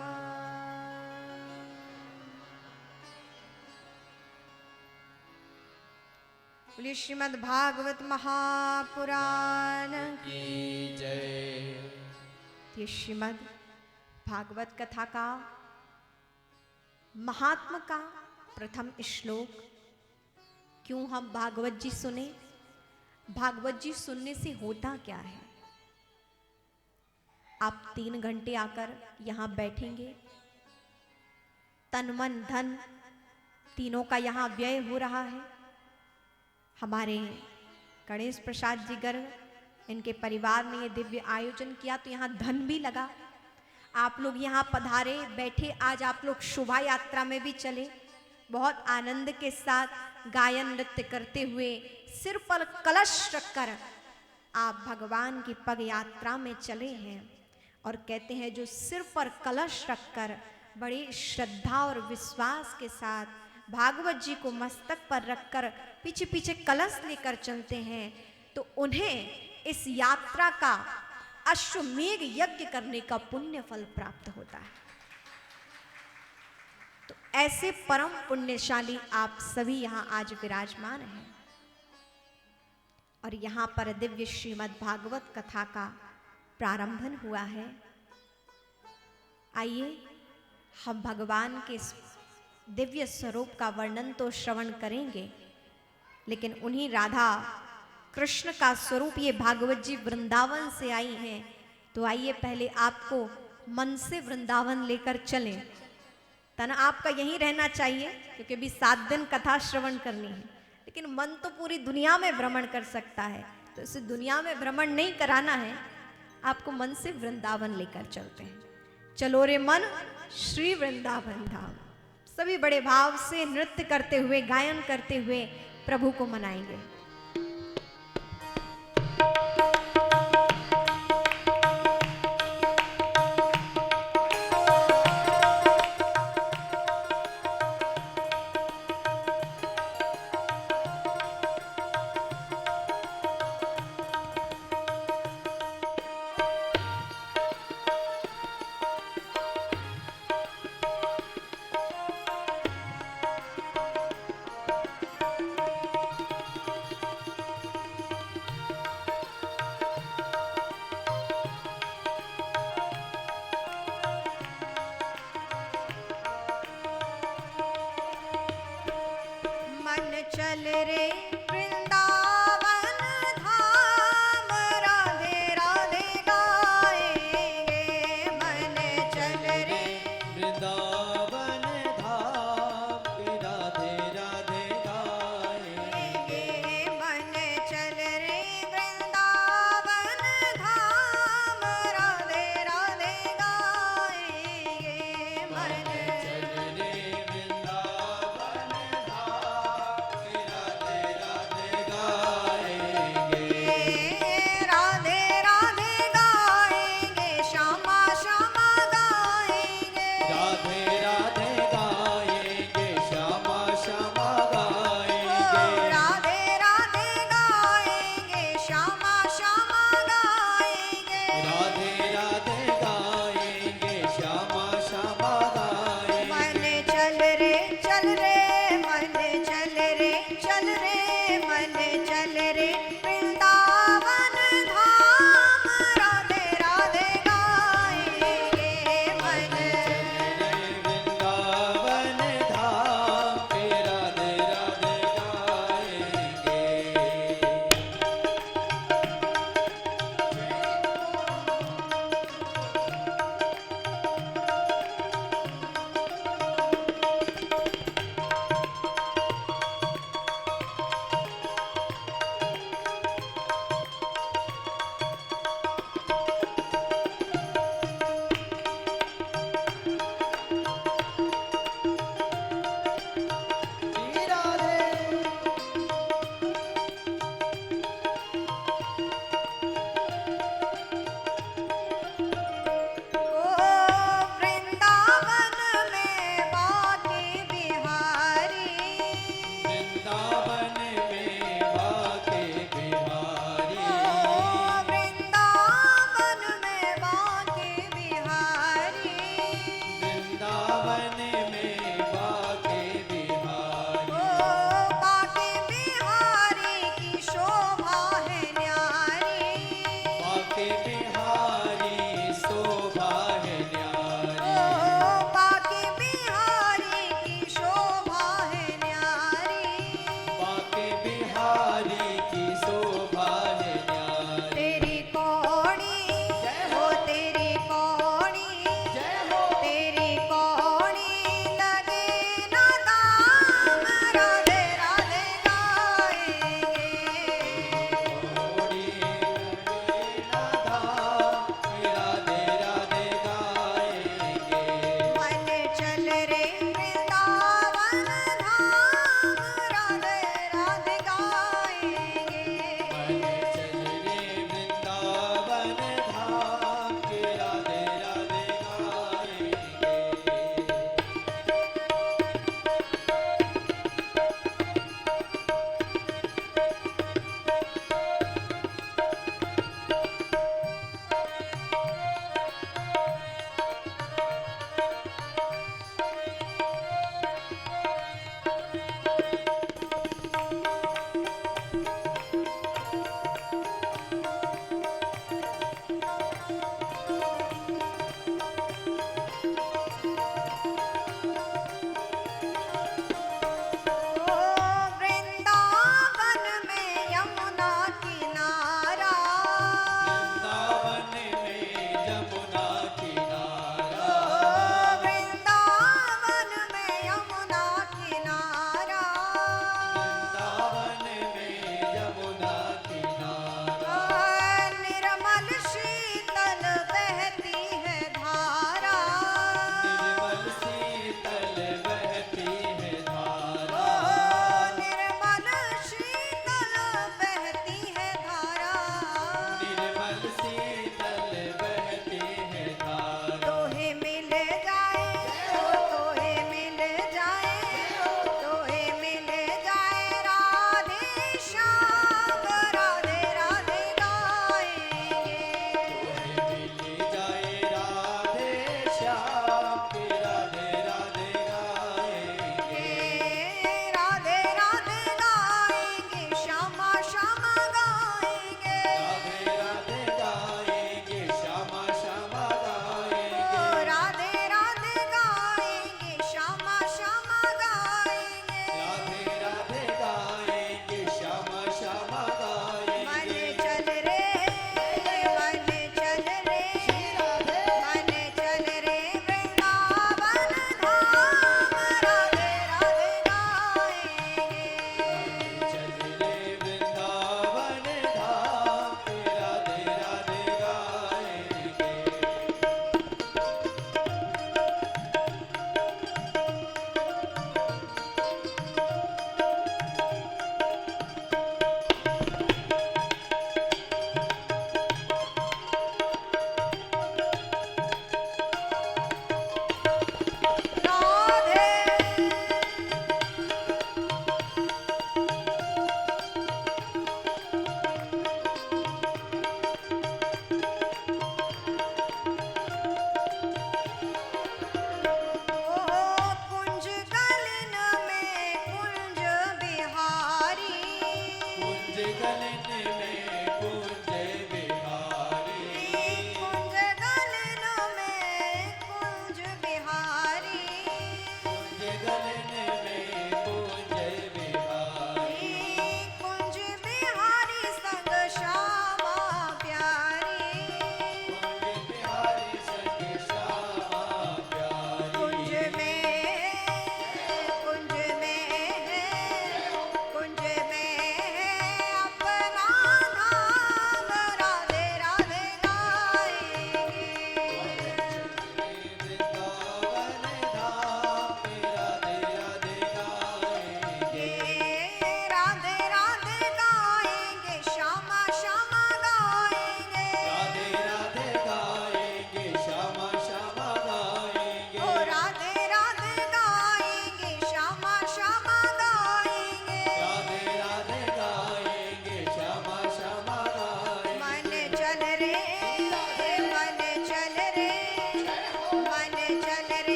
Speaker 1: बोलिए श्रीमद् भागवत महापुराण
Speaker 2: की जय।
Speaker 1: ये श्रीमद् भागवत कथा का महात्मा का प्रथम श्लोक। क्यों हम भागवत जी सुने? भागवत जी सुनने से होता क्या है? आप 3 घंटे आकर यहां बैठेंगे, तन मन धन तीनों का यहां व्यय हो रहा है। हमारे गणेश प्रसाद जी गर्ग, इनके परिवार ने ये दिव्य आयोजन किया तो यहाँ धन भी लगा। आप लोग यहाँ पधारे बैठे, आज आप लोग शोभा यात्रा में भी चले, बहुत आनंद के साथ गायन नृत्य करते हुए सिर पर कलश रखकर आप भगवान की पग यात्रा में चले हैं। और कहते हैं जो सिर पर कलश रखकर बड़ी श्रद्धा और विश्वास के साथ भागवत जी को मस्तक पर रखकर पीछे पीछे कलश लेकर चलते हैं तो उन्हें इस यात्रा का अश्वमेघ यज्ञ करने का पुण्य फल प्राप्त होता है। तो ऐसे परम पुण्यशाली आप सभी यहाँ आज विराजमान हैं और यहाँ पर दिव्य श्रीमद् भागवत कथा का प्रारंभन हुआ है। आइए हम भगवान के दिव्य स्वरूप का वर्णन तो श्रवण करेंगे, लेकिन उन्हीं राधा कृष्ण का स्वरूप ये भागवत जी वृंदावन से आई हैं। तो आइए पहले आपको मन से वृंदावन लेकर चलें। तन आपका यहीं रहना चाहिए क्योंकि अभी 7 दिन कथा श्रवण करनी है, लेकिन मन तो पूरी दुनिया में भ्रमण कर सकता है। तो इसे दुनिया में भ्रमण नहीं कराना है, आपको मन से वृंदावन लेकर चलते हैं। चलो रे मन श्री वृंदावन धाम। सभी बड़े भाव से नृत्य करते हुए गायन करते हुए प्रभु को मनाएंगे। चल रे वृंदावन धाम, राधे राधे गाएंगे। मन चल रे
Speaker 2: वृंदावन धाम, राधे राधे गाएंगे।
Speaker 1: मन चल रे वृंदावन धाम, राधे राधे गाएंगे। मन
Speaker 2: चल रे वृंदावन धाम, राधे राधे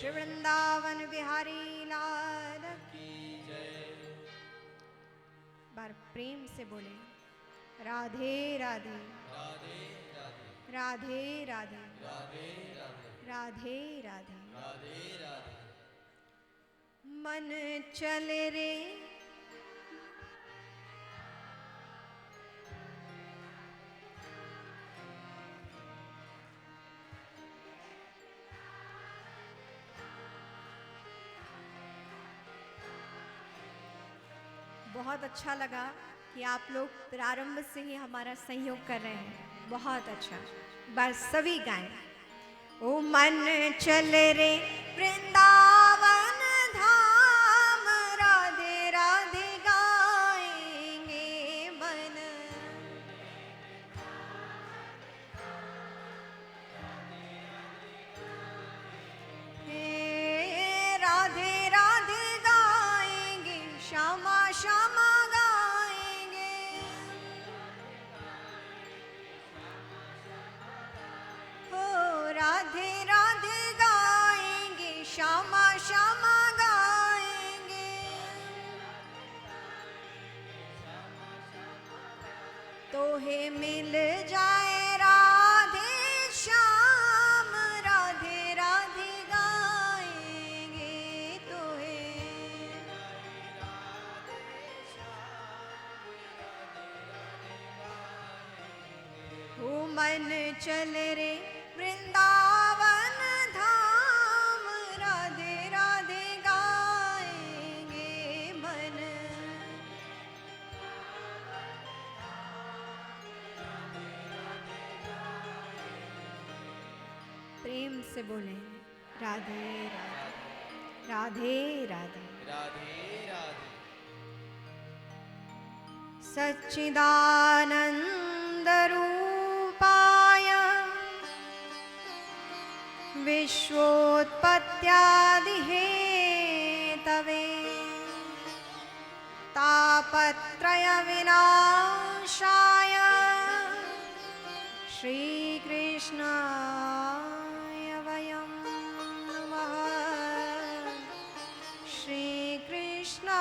Speaker 1: श्री वृंदावन बिहारी लाल
Speaker 2: की जय।
Speaker 1: बार प्रेम से बोले राधे राधे
Speaker 2: राधे राधे
Speaker 1: राधे राधे
Speaker 2: राधे राधे
Speaker 1: राधे राधे।
Speaker 2: राधे राधे।
Speaker 1: मन चले रे बहुत अच्छा लगा कि आप लोग प्रारंभ से ही हमारा सहयोग कर रहे हैं, बहुत अच्छा। बस सभी गाएं। ओ मन चल रे वृंदावन धाम, राधे राधे गाएंगे मन। हे राधे राधे गाएंगे, श्यामा श्यामा गाएंगे। हो राधे राधे गाएंगे, श्यामा श्यामा गाएंगे। तो हे मिल जाए राधे श्याम, राधे राधे गाएंगे। तो हे ओ मन चल रे वृंदावन धाम, राधे राधे गाएंगे मन। प्रेम से बोले राधे राधे राधे राधे।
Speaker 2: राधे राधे।
Speaker 1: सच्चिदानंद रूपाय विश्वोत्पत्त्यादि हेतवे, तापत्रय विनाशाय श्रीकृष्णाय वयं नमः। श्रीकृष्णाय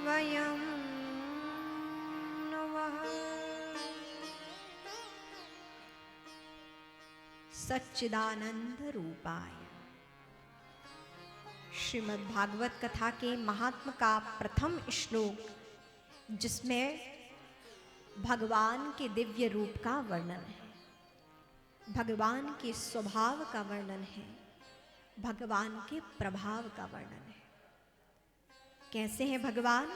Speaker 1: वयं नमः। सच्चिदानंद रूपाय। श्रीमद् भागवत कथा के महात्म का प्रथम श्लोक, जिसमें भगवान के दिव्य रूप का वर्णन है, भगवान के स्वभाव का वर्णन है, भगवान के प्रभाव का वर्णन है। कैसे हैं भगवान?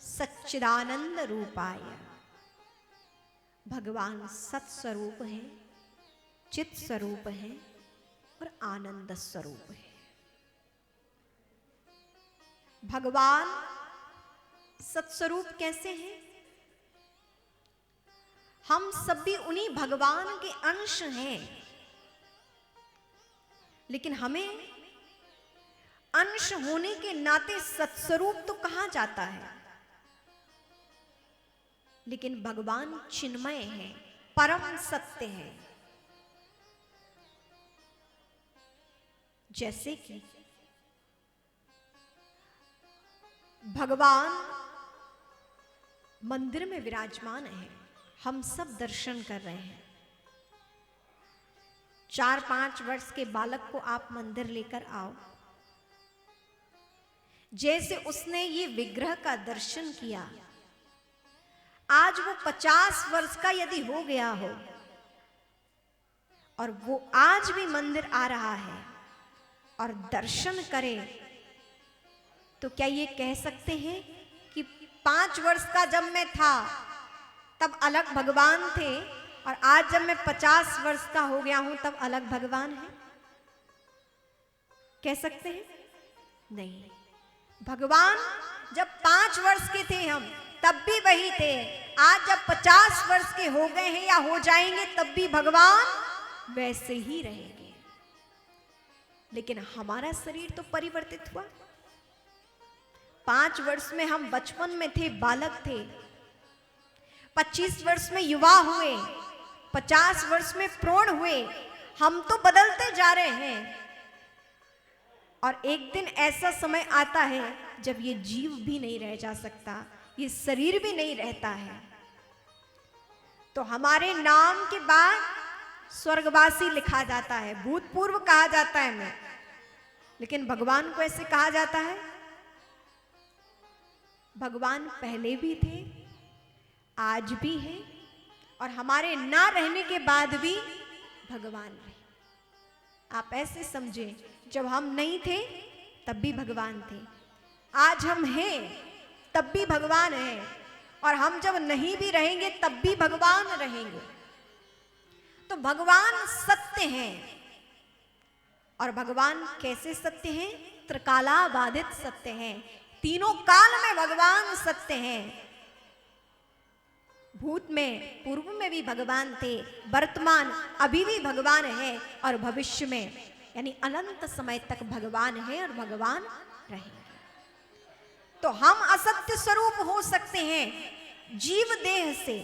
Speaker 1: सच्चिदानंद रूपाय। भगवान सत्स्वरूप है, चित स्वरूप है और आनंद स्वरूप है। भगवान सत्स्वरूप कैसे हैं? हम सभी उन्हीं भगवान के अंश हैं, लेकिन हमें अंश होने के नाते सत्स्वरूप तो कहा जाता है, लेकिन भगवान चिन्मय है, परम सत्य है। जैसे कि भगवान मंदिर में विराजमान है, हम सब दर्शन कर रहे हैं। 4-5 वर्ष के बालक को आप मंदिर लेकर आओ, जैसे उसने ये विग्रह का दर्शन किया, आज वो 50 वर्ष का यदि हो गया हो और वो आज भी मंदिर आ रहा है और दर्शन करे, तो क्या ये कह सकते हैं कि 5 वर्ष का जब मैं था तब अलग भगवान थे और आज जब मैं 50 वर्ष का हो गया हूं तब अलग भगवान है? कह सकते हैं? नहीं। भगवान जब 5 वर्ष के थे हम तब भी वही थे, आज जब 50 वर्ष के हो गए हैं या हो जाएंगे तब भी भगवान वैसे ही रहेंगे। लेकिन हमारा शरीर तो परिवर्तित हुआ। 5 वर्ष में हम बचपन में थे, बालक थे, 25 वर्ष में युवा हुए, 50 वर्ष में प्रौढ़ हुए, हम तो बदलते जा रहे हैं और एक दिन ऐसा समय आता है जब ये जीव भी नहीं रह जा सकता, ये शरीर भी नहीं रहता है। तो हमारे नाम के बाद स्वर्गवासी लिखा जाता है, भूतपूर्व कहा जाता है मैं, लेकिन भगवान को ऐसे कहा जाता है, भगवान पहले भी थे, आज भी है और हमारे ना रहने के बाद भी भगवान रहे। आप ऐसे समझें, जब हम नहीं थे तब भी भगवान थे, आज हम हैं तब भी भगवान हैं, और हम जब नहीं भी रहेंगे तब भी भगवान रहेंगे। तो भगवान सत्य हैं, और भगवान कैसे सत्य हैं? त्रिकालाबाधित सत्य हैं, तीनों काल में भगवान सत्य हैं। भूत में, पूर्व में भी भगवान थे, वर्तमान अभी भी भगवान है, और भविष्य में यानी अनंत समय तक भगवान है और भगवान रहेंगे। तो हम असत्य स्वरूप हो सकते हैं जीव देह से,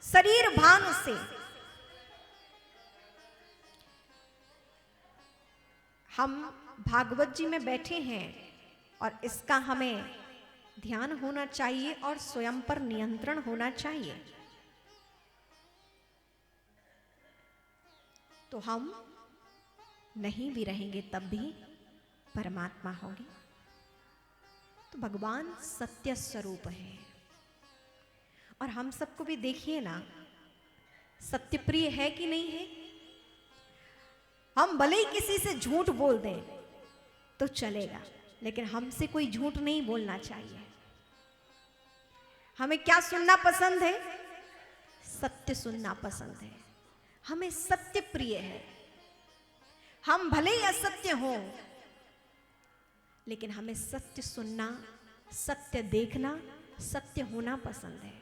Speaker 1: शरीर भान से। हम भागवत जी में बैठे हैं और इसका हमें ध्यान होना चाहिए और स्वयं पर नियंत्रण होना चाहिए। तो हम नहीं भी रहेंगे तब भी परमात्मा होंगे। तो भगवान सत्य स्वरूप है, और हम सबको भी देखिए ना, सत्य प्रिय है कि नहीं है। हम भले ही किसी से झूठ बोल दें तो चलेगा, लेकिन हमसे कोई झूठ नहीं बोलना चाहिए। हमें क्या सुनना पसंद है? सत्य सुनना पसंद है, हमें सत्य प्रिय है। हम भले ही असत्य हों, लेकिन हमें सत्य सुनना, सत्य देखना, सत्य होना पसंद है,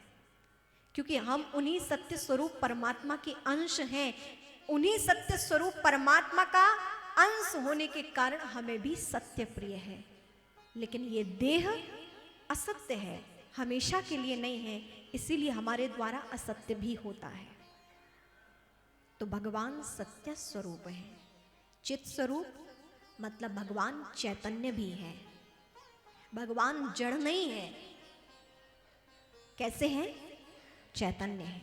Speaker 1: क्योंकि हम उन्हीं सत्य स्वरूप परमात्मा के अंश हैं। उन्हीं सत्य स्वरूप परमात्मा का अंश होने के कारण हमें भी सत्य प्रिय है। लेकिन ये देह असत्य है, हमेशा के लिए नहीं है, इसीलिए हमारे द्वारा असत्य भी होता है। तो भगवान सत्य स्वरूप है। चित स्वरूप मतलब भगवान चैतन्य भी है, भगवान जड़ नहीं है। कैसे हैं? चैतन्य है।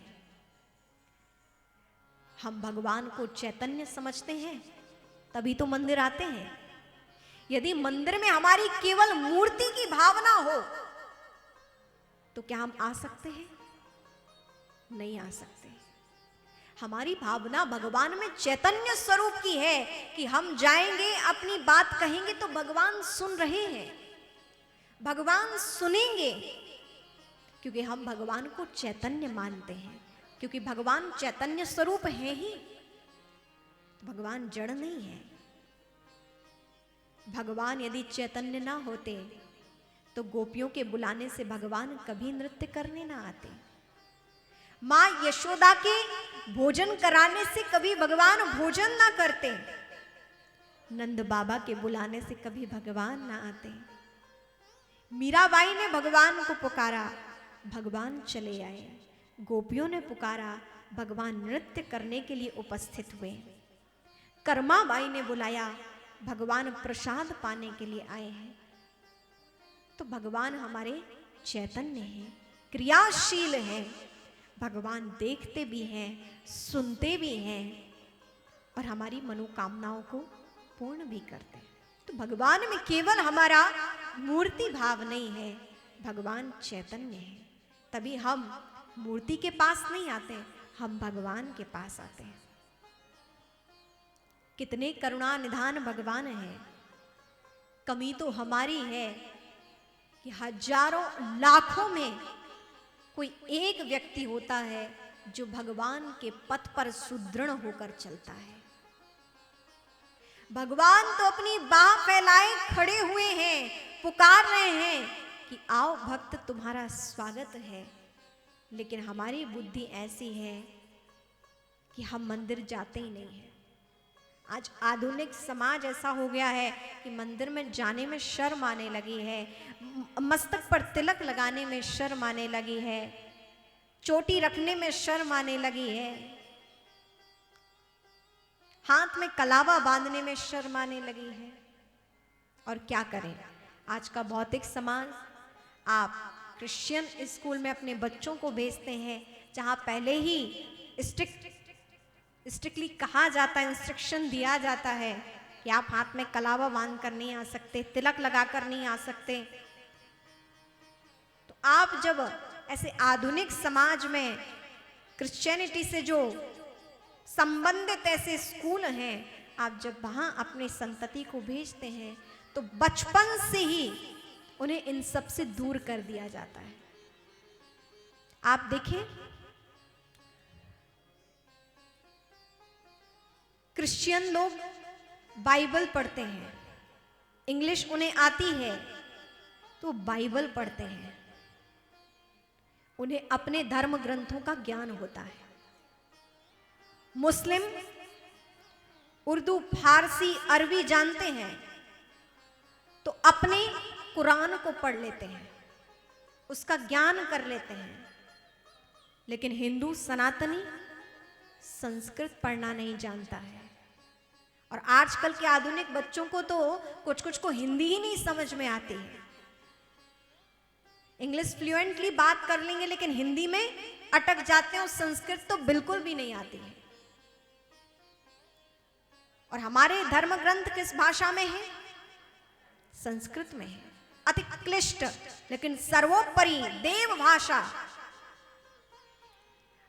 Speaker 1: हम भगवान को चैतन्य समझते हैं तभी तो मंदिर आते हैं। यदि मंदिर में हमारी केवल मूर्ति की भावना हो तो क्या हम आ सकते हैं? नहीं आ सकते। हमारी भावना भगवान में चैतन्य स्वरूप की है कि हम जाएंगे, अपनी बात कहेंगे तो भगवान सुन रहे हैं, भगवान सुनेंगे, क्योंकि हम भगवान को चैतन्य मानते हैं, क्योंकि भगवान चैतन्य स्वरूप है ही। भगवान जड़ नहीं है। भगवान यदि चैतन्य ना होते तो गोपियों के बुलाने से भगवान कभी नृत्य करने ना आते। मां यशोदा के भोजन कराने से कभी भगवान भोजन ना करते। नंद बाबा के बुलाने से कभी भगवान ना आते। मीराबाई ने भगवान को पुकारा, भगवान चले आए। गोपियों ने पुकारा, भगवान नृत्य करने के लिए उपस्थित हुए। कर्माबाई ने बुलाया, भगवान प्रसाद पाने के लिए आए हैं। तो भगवान हमारे चैतन्य हैं, क्रियाशील हैं। भगवान देखते भी हैं, सुनते भी हैं और हमारी मनोकामनाओं को पूर्ण भी करते हैं। तो भगवान में केवल हमारा मूर्ति भाव नहीं है, भगवान चैतन्य है। तभी हम मूर्ति के पास नहीं आते, हम भगवान के पास आते हैं। कितने करुणा निधान भगवान हैं। कमी तो हमारी है कि हजारों लाखों में कोई एक व्यक्ति होता है जो भगवान के पथ पर सुदृढ़ होकर चलता है। भगवान तो अपनी बाह फैलाए खड़े हुए हैं, पुकार रहे हैं कि आओ भक्त, तुम्हारा स्वागत है। लेकिन हमारी बुद्धि ऐसी है कि हम मंदिर जाते ही नहीं हैं। आज आधुनिक समाज ऐसा हो गया है कि मंदिर में जाने में शर्म आने लगी है, मस्तक पर तिलक लगाने में शर्म आने लगी है, चोटी रखने में शर्म आने लगी है। हाथ में कलावा बांधने में शर्माने लगी है। और क्या करें, आज का भौतिक समाज, आप क्रिश्चियन स्कूल में अपने बच्चों को भेजते हैं जहां पहले ही स्ट्रिक्टली कहा जाता है, इंस्ट्रक्शन दिया जाता है कि आप हाथ में कलावा बांध कर नहीं आ सकते, तिलक लगा कर नहीं आ सकते। तो आप जब ऐसे आधुनिक समाज में क्रिश्चियनिटी से जो संबंधित ऐसे स्कूल हैं, आप जब वहां अपने संतति को भेजते हैं तो बचपन से ही उन्हें इन सब से दूर कर दिया जाता है। आप देखें, क्रिश्चियन लोग बाइबल पढ़ते हैं, इंग्लिश उन्हें आती है तो बाइबल पढ़ते हैं, उन्हें अपने धर्म ग्रंथों का ज्ञान होता है। मुस्लिम उर्दू, फारसी, अरबी जानते हैं तो अपने कुरान को पढ़ लेते हैं, उसका ज्ञान कर लेते हैं। लेकिन हिंदू सनातनी संस्कृत पढ़ना नहीं जानता है। और आजकल के आधुनिक बच्चों को तो कुछ को हिंदी ही नहीं समझ में आती है। इंग्लिश फ्लुएंटली बात कर लेंगे लेकिन हिंदी में अटक जाते हैं, और संस्कृत तो बिल्कुल भी नहीं आती है। और हमारे धर्म ग्रंथ किस भाषा में है? संस्कृत में है। अति क्लिष्ट लेकिन सर्वोपरि देव भाषा।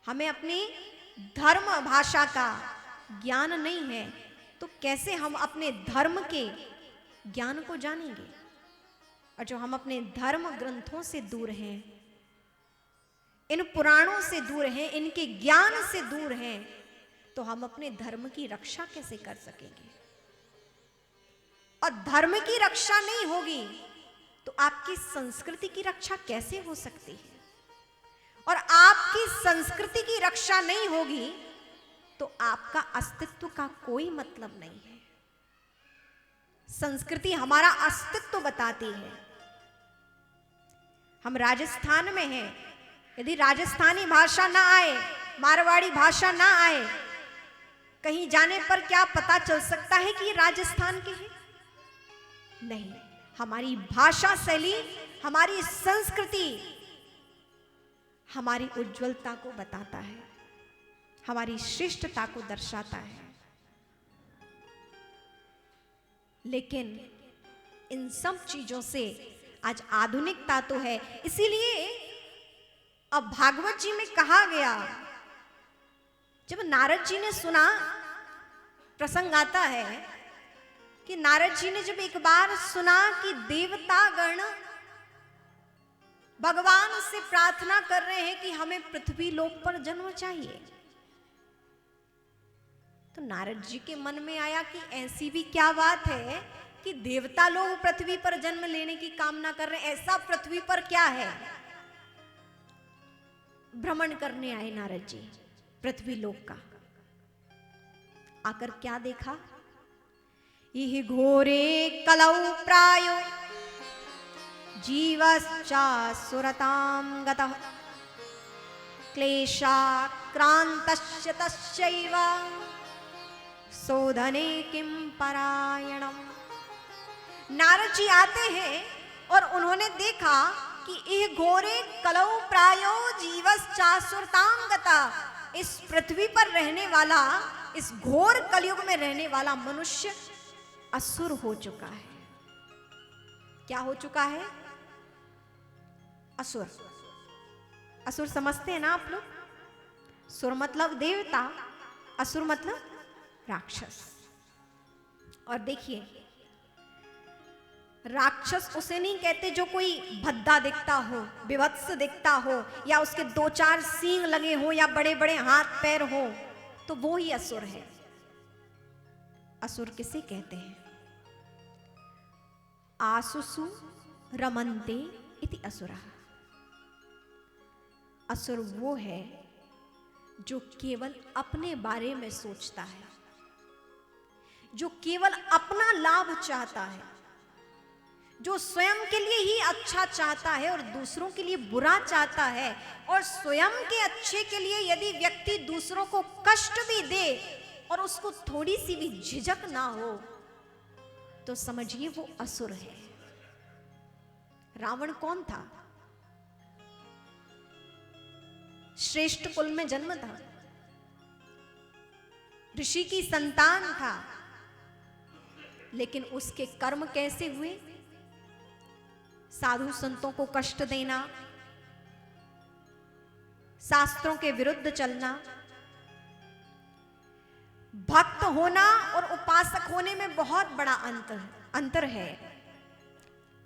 Speaker 1: हमें अपनी धर्म भाषा का ज्ञान नहीं है तो कैसे हम अपने धर्म के ज्ञान को जानेंगे? और जो हम अपने धर्म ग्रंथों से दूर हैं, इन पुराणों से दूर हैं, इनके ज्ञान से दूर हैं, तो हम अपने धर्म की रक्षा कैसे कर सकेंगे? और धर्म की रक्षा नहीं होगी तो आपकी संस्कृति की रक्षा कैसे हो सकती है? और आपकी संस्कृति की रक्षा नहीं होगी तो आपका अस्तित्व का कोई मतलब नहीं है। संस्कृति हमारा अस्तित्व बताती है। हम राजस्थान में हैं, यदि राजस्थानी भाषा ना आए, मारवाड़ी भाषा ना आए, कहीं जाने पर क्या पता चल सकता है कि ये राजस्थान के हैं? नहीं। हमारी भाषा शैली, हमारी संस्कृति हमारी उज्जवलता को बताता है, हमारी श्रेष्ठता को दर्शाता है। लेकिन इन सब चीजों से आज आधुनिकता तो है, इसीलिए अब भागवत जी में कहा गया, जब नारद जी ने सुना, प्रसंग आता है कि नारद जी ने जब एक बार सुना कि देवता गण भगवान से प्रार्थना कर रहे हैं कि हमें पृथ्वी लोक पर जन्म चाहिए, तो नारद जी के मन में आया कि ऐसी भी क्या बात है कि देवता लोग पृथ्वी पर जन्म लेने की कामना कर रहे हैं, ऐसा पृथ्वी पर क्या है? भ्रमण करने आए नारद जी पृथ्वी लोक का। आकर क्या देखा? इहि घोरे कलौ प्रायो जीवश्चासुरतां गतः क्लेशाक्रान्तस्य तस्यैव शोधने किं परायणम्। नारद जी आते हैं और उन्होंने देखा कि इह घोरे कलौ प्रायो जीवश्चासुरतां गतः, इस पृथ्वी पर रहने वाला, इस घोर कलयुग में रहने वाला मनुष्य असुर हो चुका है। क्या हो चुका है? असुर। असुर समझते हैं ना आप लोग? सुर मतलब देवता, असुर मतलब राक्षस। और देखिए, राक्षस उसे नहीं कहते जो कोई भद्दा दिखता हो, विभत्स दिखता हो, या उसके 2-4 सींग लगे हो, या बड़े बड़े हाथ पैर हो, तो वो ही असुर है। असुर किसे कहते हैं? आसुसु रमन्ते इति असुरः। असुर वो है जो केवल अपने बारे में सोचता है, जो केवल अपना लाभ चाहता है, जो स्वयं के लिए ही अच्छा चाहता है और दूसरों के लिए बुरा चाहता है, और स्वयं के अच्छे के लिए यदि व्यक्ति दूसरों को कष्ट भी दे और उसको थोड़ी सी भी झिझक ना हो तो समझिए वो असुर है। रावण कौन था? श्रेष्ठ कुल में जन्म था, ऋषि की संतान था, लेकिन उसके कर्म कैसे हुए? साधु संतों को कष्ट देना, शास्त्रों के विरुद्ध चलना। भक्त होना और उपासक होने में बहुत बड़ा अंतर है।